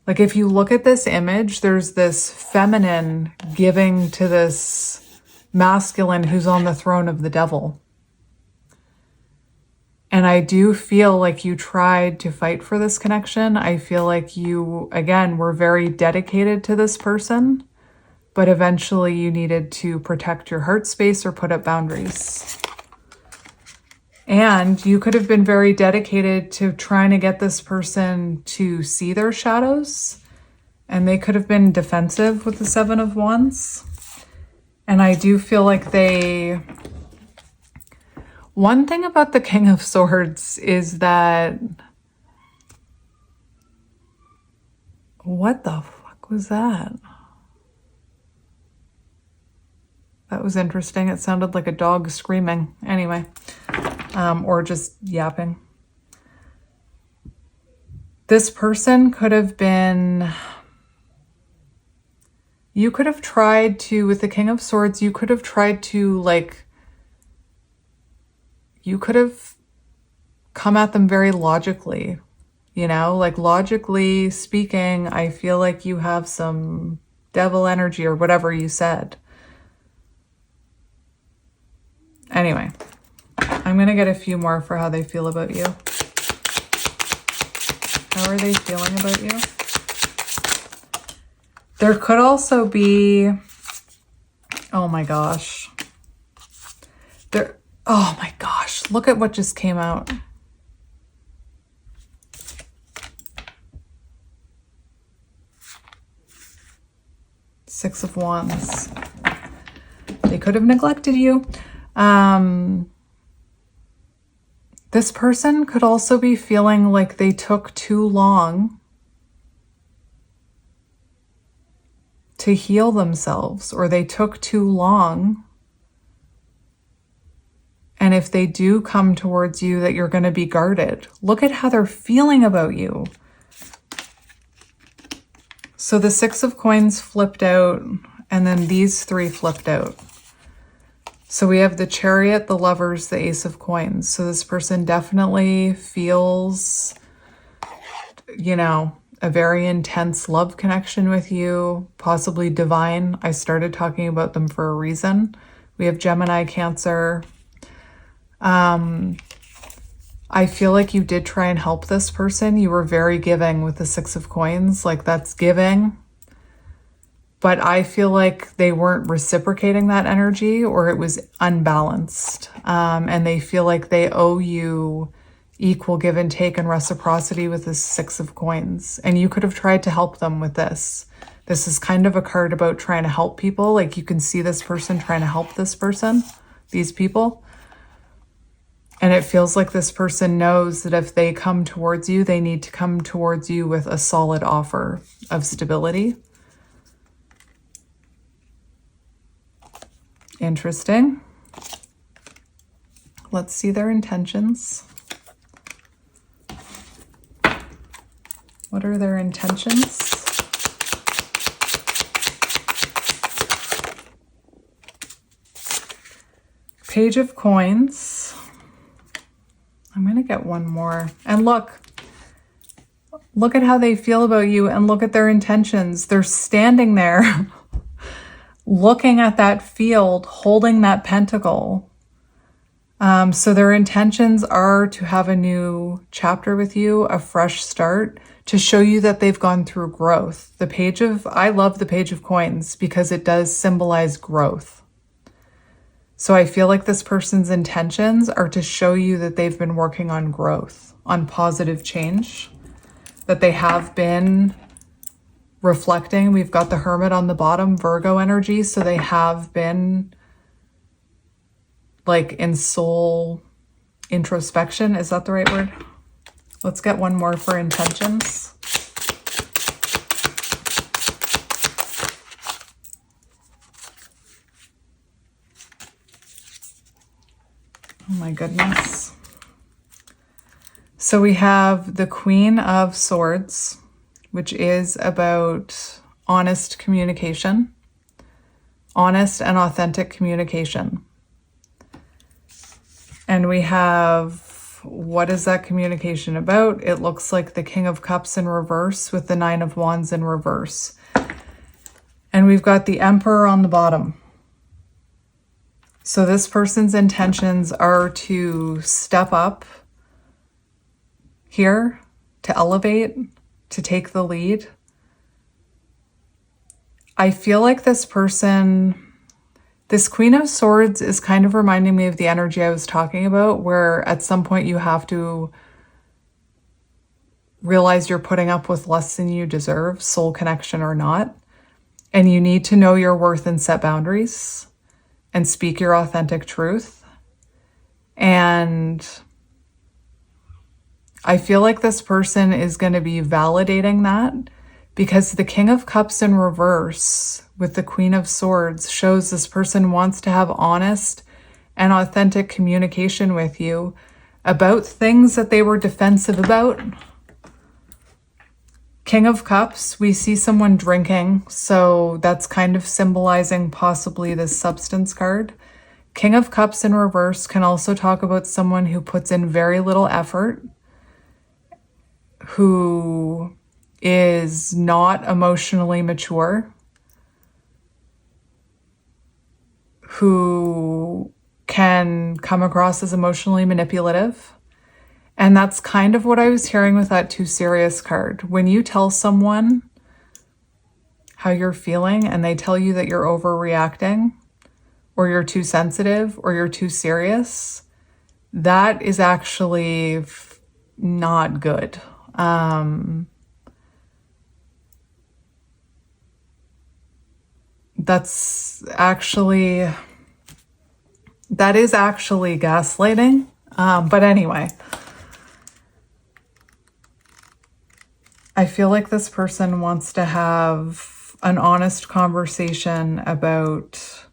like if you look at this image, there's this feminine giving to this masculine who's on the throne of the devil. And I do feel like you tried to fight for this connection. I feel like you, again, were very dedicated to this person, but eventually you needed to protect your heart space or put up boundaries. And you could have been very dedicated to trying to get this person to see their shadows, and they could have been defensive with the Seven of Wands. And I do feel like One thing about the King of Swords is that... What the fuck was that? That was interesting. It sounded like a dog screaming. Anyway, or just yapping. This person could have been... You could have tried to, with the King of Swords, you could have tried to, like, you could have come at them very logically, you know, like logically speaking, I feel like you have some devil energy or whatever you said. Anyway, I'm going to get a few more for how they feel about you. How are they feeling about you? There could also be, oh my gosh. Oh my gosh, look at what just came out. Six of Wands. They could have neglected you. This person could also be feeling like they took too long to heal themselves, or they took too long. And if they do come towards you, that you're going to be guarded. Look at how they're feeling about you. So the Six of Coins flipped out, and then these three flipped out. So we have the Chariot, the Lovers, the Ace of Coins. So this person definitely feels, you know, a very intense love connection with you, possibly divine. I started talking about them for a reason. We have Gemini, Cancer. I feel like you did try and help this person. You were very giving with the Six of Coins, like that's giving. But I feel like they weren't reciprocating that energy, or it was unbalanced. And they feel like they owe you equal give and take and reciprocity with the Six of Coins. And you could have tried to help them with this. This is kind of a card about trying to help people. Like you can see this person trying to help this person, these people. And it feels like this person knows that if they come towards you, they need to come towards you with a solid offer of stability. Interesting. Let's see their intentions. What are their intentions? Page of Coins. I'm going to get one more. And look at how they feel about you, and look at their intentions. They're standing there looking at that field, holding that pentacle. So their intentions are to have a new chapter with you, a fresh start, to show you that they've gone through growth. I love the Page of Coins because it does symbolize growth. So I feel like this person's intentions are to show you that they've been working on growth, on positive change, that they have been reflecting. We've got the Hermit on the bottom, Virgo energy. So they have been like in soul introspection. Is that the right word? Let's get one more for intentions. Oh my goodness. So we have the Queen of Swords, which is about honest communication, honest and authentic communication. And we have, what is that communication about? It looks like the King of Cups in reverse with the Nine of Wands in reverse. And we've got the Emperor on the bottom. So this person's intentions are to step up here, to elevate, to take the lead. I feel like this Queen of Swords is kind of reminding me of the energy I was talking about, where at some point you have to realize you're putting up with less than you deserve, soul connection or not. And you need to know your worth and set boundaries and speak your authentic truth. And I feel like this person is going to be validating that, because the King of Cups in reverse with the Queen of Swords shows this person wants to have honest and authentic communication with you about things that they were defensive about. King of Cups, we see someone drinking, so that's kind of symbolizing possibly this substance card. King of Cups in reverse can also talk about someone who puts in very little effort, who is not emotionally mature, who can come across as emotionally manipulative. And that's kind of what I was hearing with that too serious card. When you tell someone how you're feeling and they tell you that you're overreacting, or you're too sensitive, or you're too serious, that is actually not good. That is actually gaslighting. But anyway, I feel like this person wants to have an honest conversation about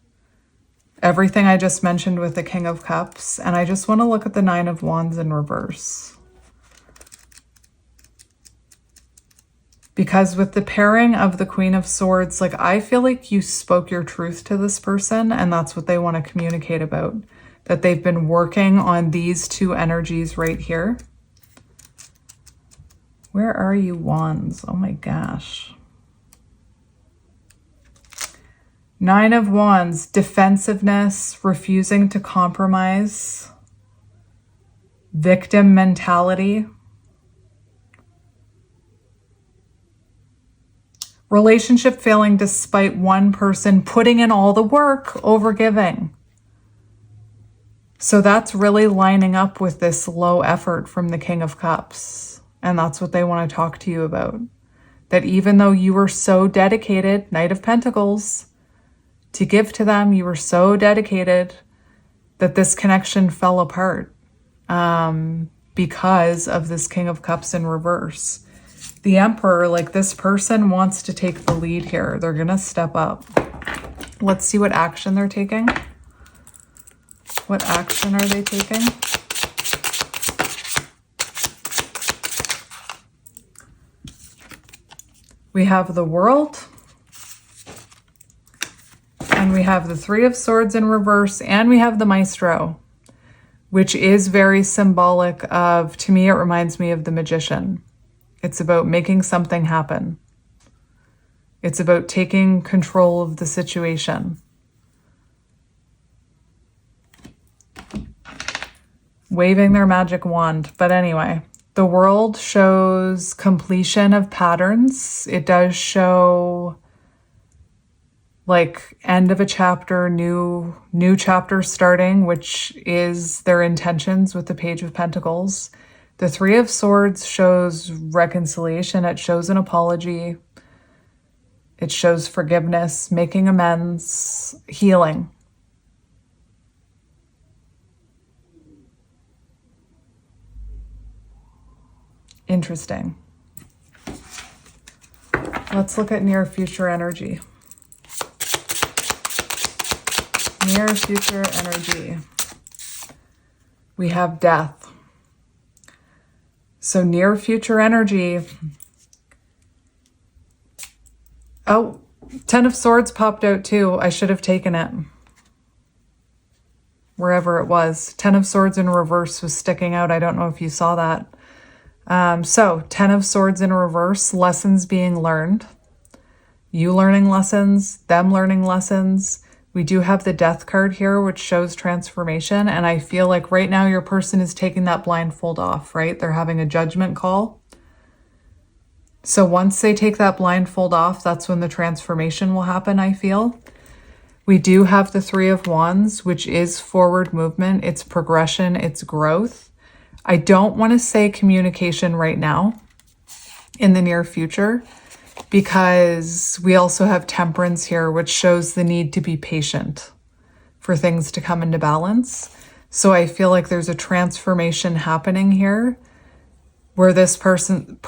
everything I just mentioned with the King of Cups. And I just want to look at the Nine of Wands in reverse. Because with the pairing of the Queen of Swords, like, I feel like you spoke your truth to this person, and that's what they want to communicate about. That they've been working on these two energies right here. Where are you, Wands? Oh my gosh. Nine of Wands, defensiveness, refusing to compromise, victim mentality. Relationship failing despite one person putting in all the work, overgiving. So that's really lining up with this low effort from the King of Cups. And that's what they want to talk to you about. That even though you were so dedicated, Knight of Pentacles, to give to them, you were so dedicated that this connection fell apart because of this King of Cups in reverse. The Emperor, like, this person wants to take the lead here. They're going to step up. Let's see what action they're taking. What action are they taking? We have the World. And we have the Three of Swords in reverse. And we have the Maestro, which is very symbolic of, to me, it reminds me of the Magician. It's about making something happen. It's about taking control of the situation. Waving their magic wand. But anyway, the World shows completion of patterns. It does show like end of a chapter, new chapter starting, which is their intentions with the Page of Pentacles. The Three of Swords shows reconciliation. It shows an apology. It shows forgiveness, making amends, healing. Interesting. Let's look at near future energy. Near future energy. We have death. So near future energy. Oh, Ten of Swords popped out too. I should have taken it. Wherever it was. Ten of Swords in reverse was sticking out. I don't know if you saw that. So Ten of Swords in reverse, lessons being learned. You learning lessons, them learning lessons. We do have the Death card here, which shows transformation. And I feel like right now your person is taking that blindfold off, right? They're having a judgment call. So once they take that blindfold off, that's when the transformation will happen, I feel. We do have the Three of Wands, which is forward movement. It's progression. It's growth. I don't want to say communication right now in the near future, because we also have Temperance here, which shows the need to be patient for things to come into balance. So I feel like there's a transformation happening here where this person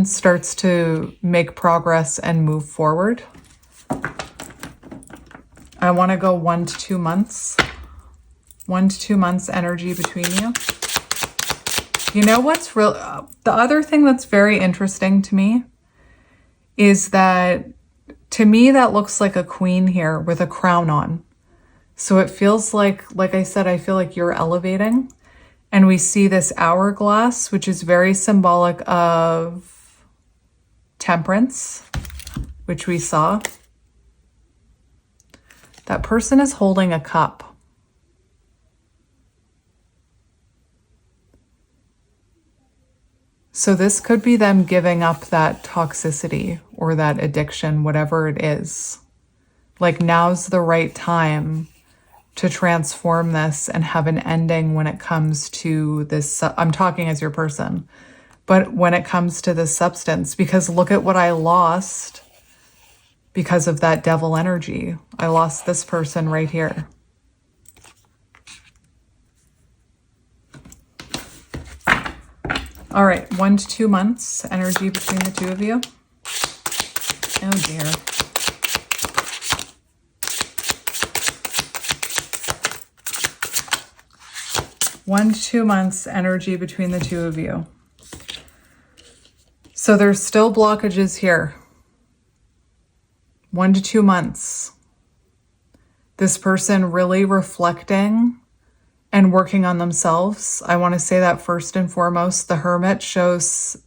starts to make progress and move forward. I want to go 1 to 2 months. 1 to 2 months energy between you. You know what's real? The other thing that's very interesting to me is that, to me, that looks like a queen here with a crown on. So it feels like I said, I feel like you're elevating. And we see this hourglass, which is very symbolic of temperance, which we saw. That person is holding a cup. So this could be them giving up that toxicity or that addiction, whatever it is. Like, now's the right time to transform this and have an ending when it comes to this. I'm talking as your person, but when it comes to this substance, because look at what I lost because of that devil energy. I lost this person right here. All right, 1 to 2 months energy between the two of you. Oh dear. One to 2 months energy between the two of you. So there's still blockages here. 1 to 2 months. This person really reflecting and working on themselves. I want to say that first and foremost. The Hermit shows,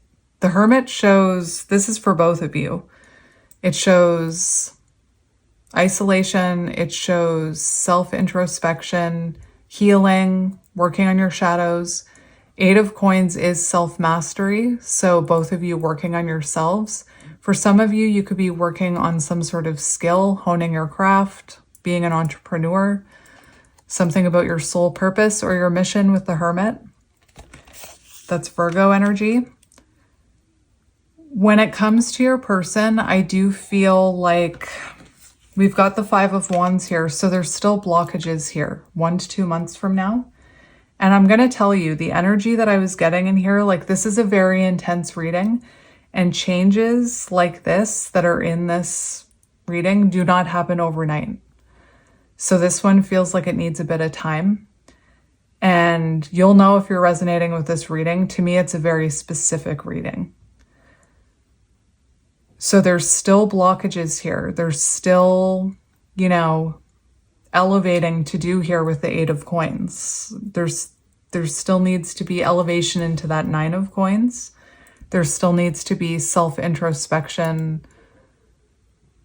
this is for both of you. It shows isolation. It shows self-introspection, healing, working on your shadows. 8 of Coins is self-mastery. So both of you working on yourselves. For some of you, you could be working on some sort of skill, honing your craft, being an entrepreneur, something about your soul purpose or your mission with the Hermit. That's Virgo energy. When it comes to your person, I do feel like we've got the 5 of Wands here. So there's still blockages here 1 to 2 months from now. And I'm going to tell you, the energy that I was getting in here, like, this is a very intense reading, and changes like this that are in this reading do not happen overnight. So this one feels like it needs a bit of time. And you'll know if you're resonating with this reading. To me, it's a very specific reading. So there's still blockages here. There's still, elevating to do here with the 8 of Coins. There still needs to be elevation into that 9 of Coins. There still needs to be self-introspection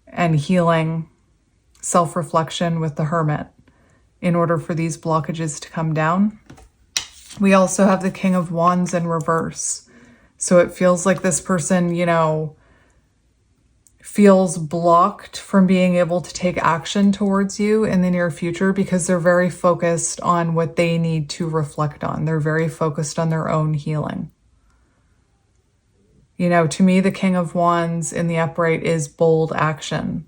and healing, self-reflection with the Hermit in order for these blockages to come down. We also have the King of Wands in reverse. So it feels like this person, feels blocked from being able to take action towards you in the near future because they're very focused on what they need to reflect on. They're very focused on their own healing. To me, the King of Wands in the upright is bold action.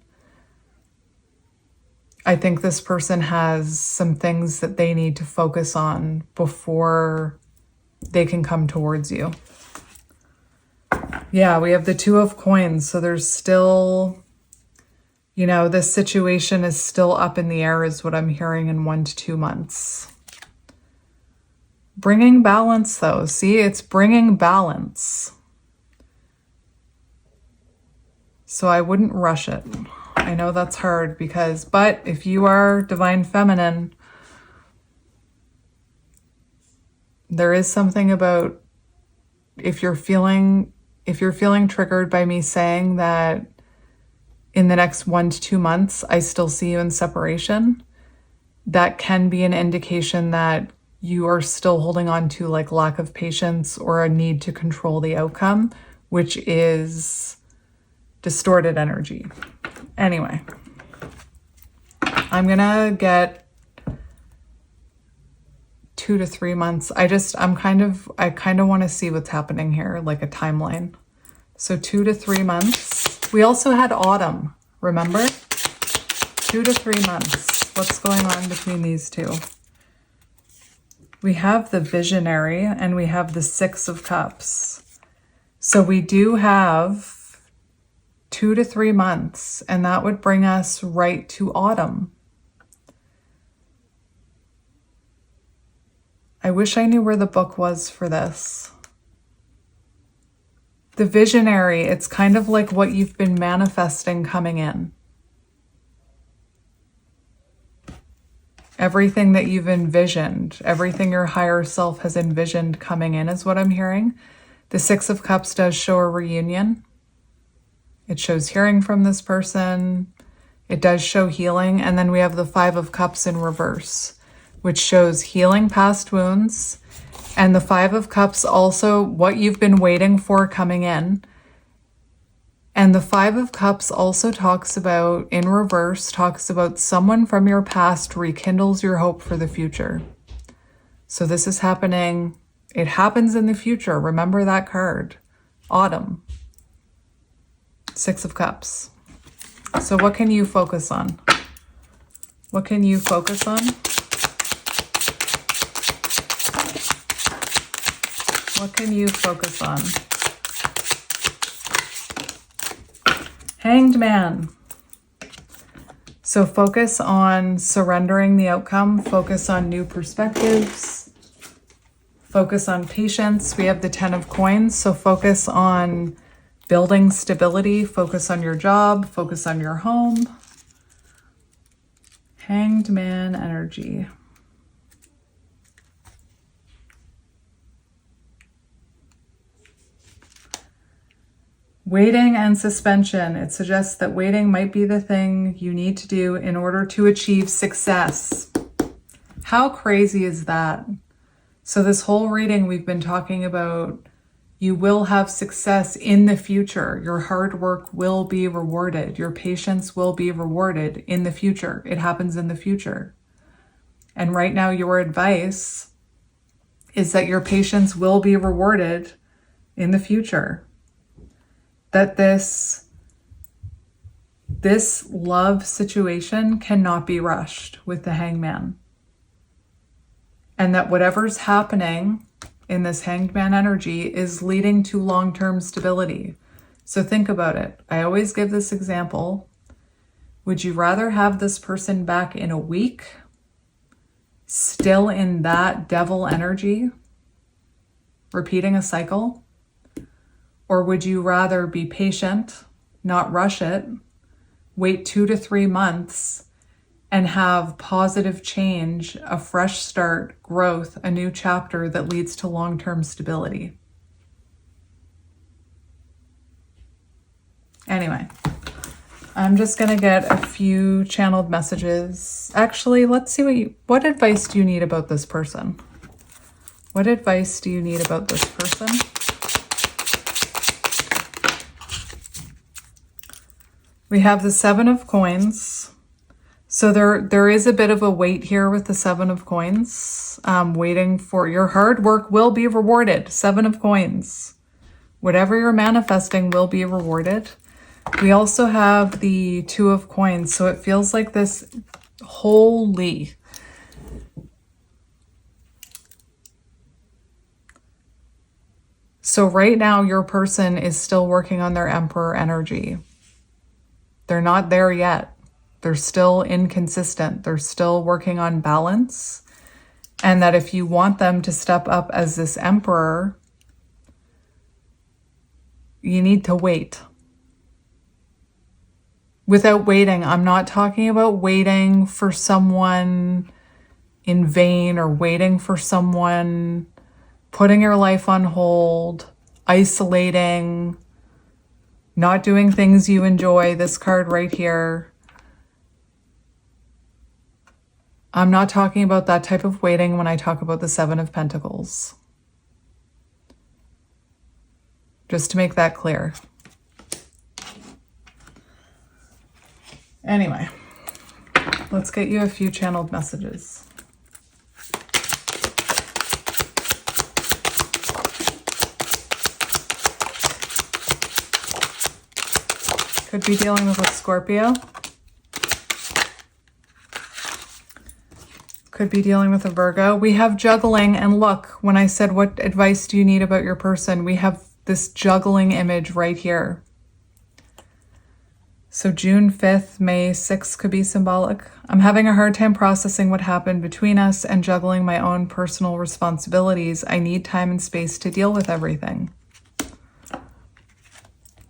I think this person has some things that they need to focus on before they can come towards you. Yeah, we have the 2 of Coins. So there's still, this situation is still up in the air is what I'm hearing in 1 to 2 months. Bringing balance though. See, it's bringing balance. So I wouldn't rush it. I know that's hard but if you are divine feminine, there is something about if you're feeling triggered by me saying that in the next 1 to 2 months, I still see you in separation, that can be an indication that you are still holding on to like lack of patience or a need to control the outcome, which is distorted energy. Anyway, I'm gonna get 2 to 3 months. I kind of want to see what's happening here, like a timeline. So 2 to 3 months. We also had autumn, remember? 2 to 3 months. What's going on between these two? We have the visionary and we have the Six of Cups. So we do have 2 to 3 months, and that would bring us right to autumn. I wish I knew where the book was for this. The visionary, it's kind of like what you've been manifesting coming in. Everything that you've envisioned, everything your higher self has envisioned coming in is what I'm hearing. The Six of Cups does show a reunion. It shows hearing from this person. It does show healing. And then we have the Five of Cups in reverse, which shows healing past wounds. And the Five of Cups also what you've been waiting for coming in. And the Five of Cups also talks about, in reverse, talks about someone from your past rekindles your hope for the future. So this is happening. It happens in the future. Remember that card. Autumn. Six of Cups. So what can you focus on? What can you focus on? What can you focus on? Hanged Man. So focus on surrendering the outcome. Focus on new perspectives. Focus on patience. We have the 10 of Coins. So focus on building stability. Focus on your job. Focus on your home. Hanged Man energy. Waiting and suspension. It suggests that waiting might be the thing you need to do in order to achieve success. How crazy is that? So this whole reading we've been talking about, you will have success in the future. Your hard work will be rewarded. Your patience will be rewarded in the future. It happens in the future. And right now your advice is that your patience will be rewarded in the future. That this love situation cannot be rushed with the Hangman. And that whatever's happening in this Hanged Man energy is leading to long-term stability. So think about it. I always give this example. Would you rather have this person back in a week, still in that devil energy, repeating a cycle? Or would you rather be patient, not rush it, wait 2 to 3 months, and have positive change, a fresh start, growth, a new chapter that leads to long-term stability? Anyway, I'm just going to get a few channeled messages. Actually, let's see what advice do you need about this person? What advice do you need about this person? We have the Seven of Coins. So there is a bit of a wait here with the Seven of Coins. Waiting for your hard work will be rewarded. Seven of Coins. Whatever you're manifesting will be rewarded. We also have the Two of Coins. So it feels like this holy. So right now your person is still working on their Emperor energy. They're not there yet. They're still inconsistent. They're still working on balance. And that if you want them to step up as this Emperor, you need to wait. Without waiting, I'm not talking about waiting for someone in vain or waiting for someone, putting your life on hold, isolating, not doing things you enjoy. This card right here. I'm not talking about that type of waiting when I talk about the Seven of Pentacles. Just to make that clear. Anyway, let's get you a few channeled messages. Could be dealing with a Scorpio. could be dealing with a Virgo. We have juggling, and look, when I said what advice do you need about your person, we have this juggling image right here. So June 5th, May 6th could be symbolic. I'm having a hard time processing what happened between us and juggling my own personal responsibilities. I need time and space to deal with everything.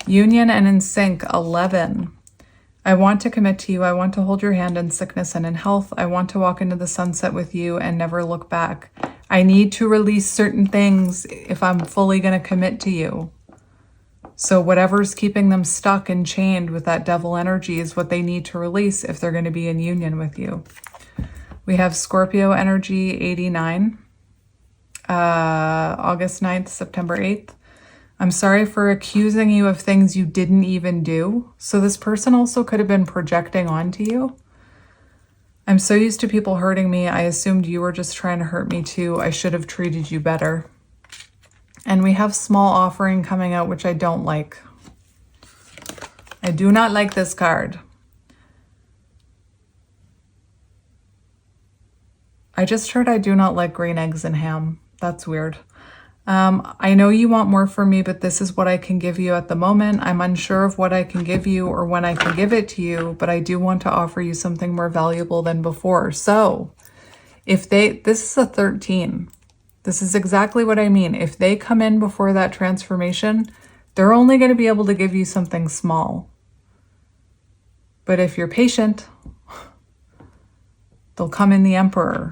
Union and in sync, 11. I want to commit to you. I want to hold your hand in sickness and in health. I want to walk into the sunset with you and never look back. I need to release certain things if I'm fully going to commit to you. So whatever's keeping them stuck and chained with that devil energy is what they need to release if they're going to be in union with you. We have Scorpio energy, 89, August 9th, September 8th. I'm sorry for accusing you of things you didn't even do. So this person also could have been projecting onto you. I'm so used to people hurting me. I assumed you were just trying to hurt me too. I should have treated you better. And we have small offering coming out, which I don't like. I do not like this card. I just heard I do not like green eggs and ham. That's weird. I know you want more from me, but this is what I can give you at the moment. I'm unsure of what I can give you or when I can give it to you, but I do want to offer you something more valuable than before. So if this is a 13. This is exactly what I mean. If they come in before that transformation, they're only going to be able to give you something small. But if you're patient, they'll come in the Emperor.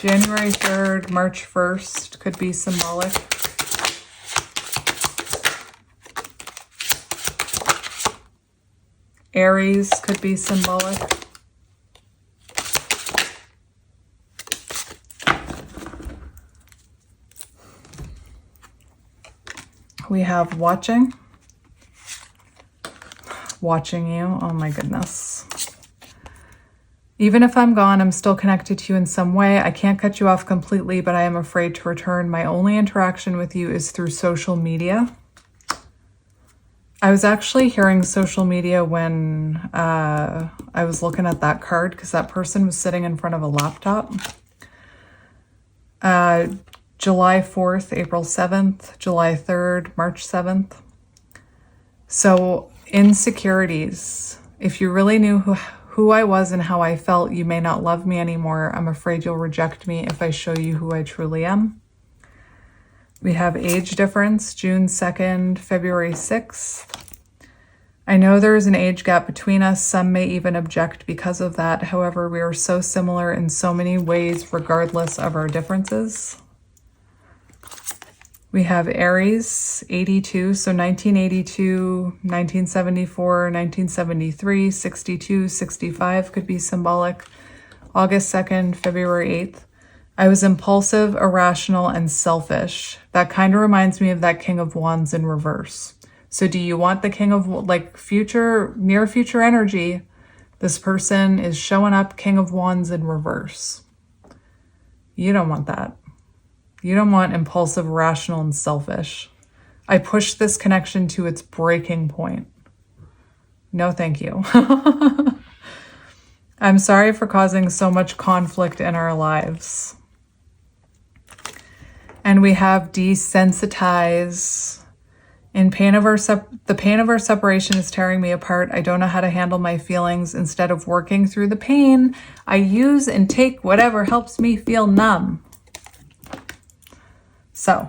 January 3rd, March 1st could be symbolic. Aries could be symbolic. We have watching you. Oh my goodness. Even if I'm gone, I'm still connected to you in some way. I can't cut you off completely, but I am afraid to return. My only interaction with you is through social media. I was actually hearing social media when I was looking at that card because that person was sitting in front of a laptop. July 4th, April 7th, July 3rd, March 7th. So insecurities. If you really knew who I was and how I felt, you may not love me anymore. I'm afraid you'll reject me if I show you who I truly am. We have age difference, June 2nd, February 6th. I know there is an age gap between us. Some may even object because of that. However, we are so similar in so many ways, regardless of our differences. We have Aries, 82, so 1982, 1974, 1973, 62, 65 could be symbolic. August 2nd, February 8th. I was impulsive, irrational, and selfish. That kind of reminds me of that King of Wands in reverse. So do you want the King of, like, near future energy? This person is showing up King of Wands in reverse. You don't want that. You don't want impulsive, irrational, and selfish. I push this connection to its breaking point. No, thank you. I'm sorry for causing so much conflict in our lives. And we have desensitize. The pain of our separation is tearing me apart. I don't know how to handle my feelings. Instead of working through the pain, I use and take whatever helps me feel numb. So,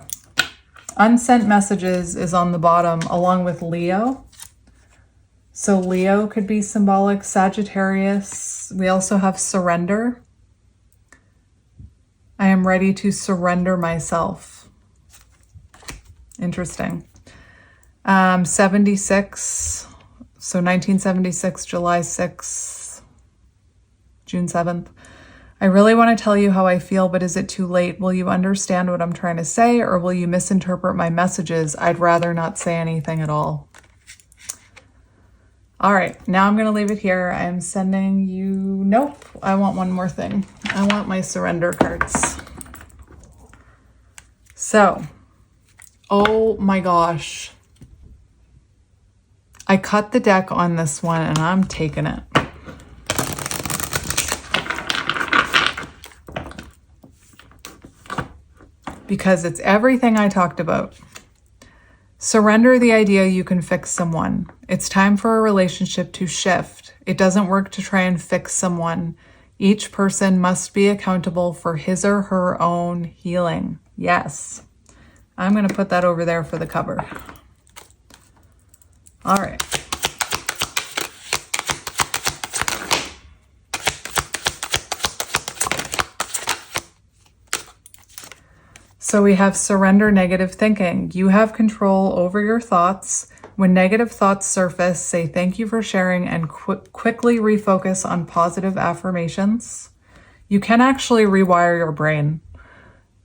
unsent messages is on the bottom along with Leo. So Leo could be symbolic, Sagittarius. We also have surrender. I am ready to surrender myself. Interesting. 76. So 1976, July 6th, June 7th. I really want to tell you how I feel, but is it too late? Will you understand what I'm trying to say, or will you misinterpret my messages? I'd rather not say anything at all. All right, now I'm going to leave it here. I'm sending you... Nope, I want one more thing. I want my surrender cards. So, oh my gosh. I cut the deck on this one and I'm taking it. because it's everything I talked about. Surrender the idea you can fix someone. It's time for a relationship to shift. It doesn't work to try and fix someone. Each person must be accountable for his or her own healing. Yes. I'm going to put that over there for the cover. All right. So we have surrender negative thinking. You have control over your thoughts. When negative thoughts surface, say thank you for sharing and quickly refocus on positive affirmations. You can actually rewire your brain.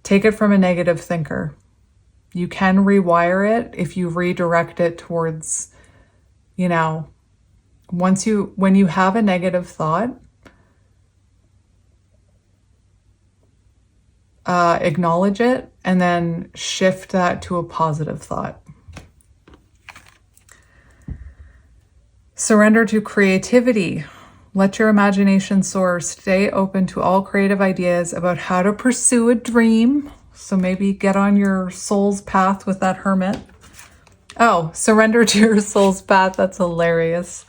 Take it from a negative thinker. You can rewire it if you redirect it towards, when you have a negative thought, acknowledge it and then shift that to a positive thought. Surrender to creativity. Let your imagination soar. Stay open to all creative ideas about how to pursue a dream. So maybe get on your soul's path with that hermit. Oh, surrender to your soul's path. That's hilarious.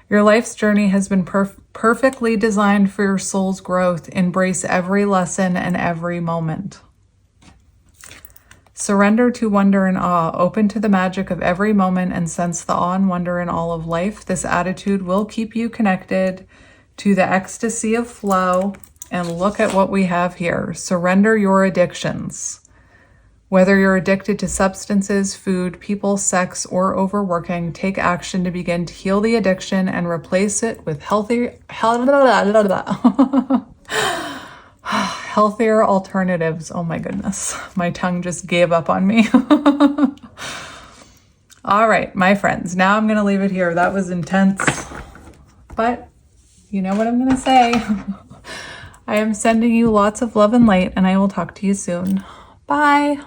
Your life's journey has been perfectly designed for your soul's growth. Embrace every lesson and every moment. Surrender to wonder and awe. Open to the magic of every moment and sense the awe and wonder in all of life. This attitude will keep you connected to the ecstasy of flow. And look at what we have here. Surrender your addictions. Whether you're addicted to substances, food, people, sex, or overworking, take action to begin to heal the addiction and replace it with healthier alternatives. Oh my goodness. My tongue just gave up on me. All right, my friends, now I'm going to leave it here. That was intense, but you know what I'm going to say. I am sending you lots of love and light, and I will talk to you soon. Bye.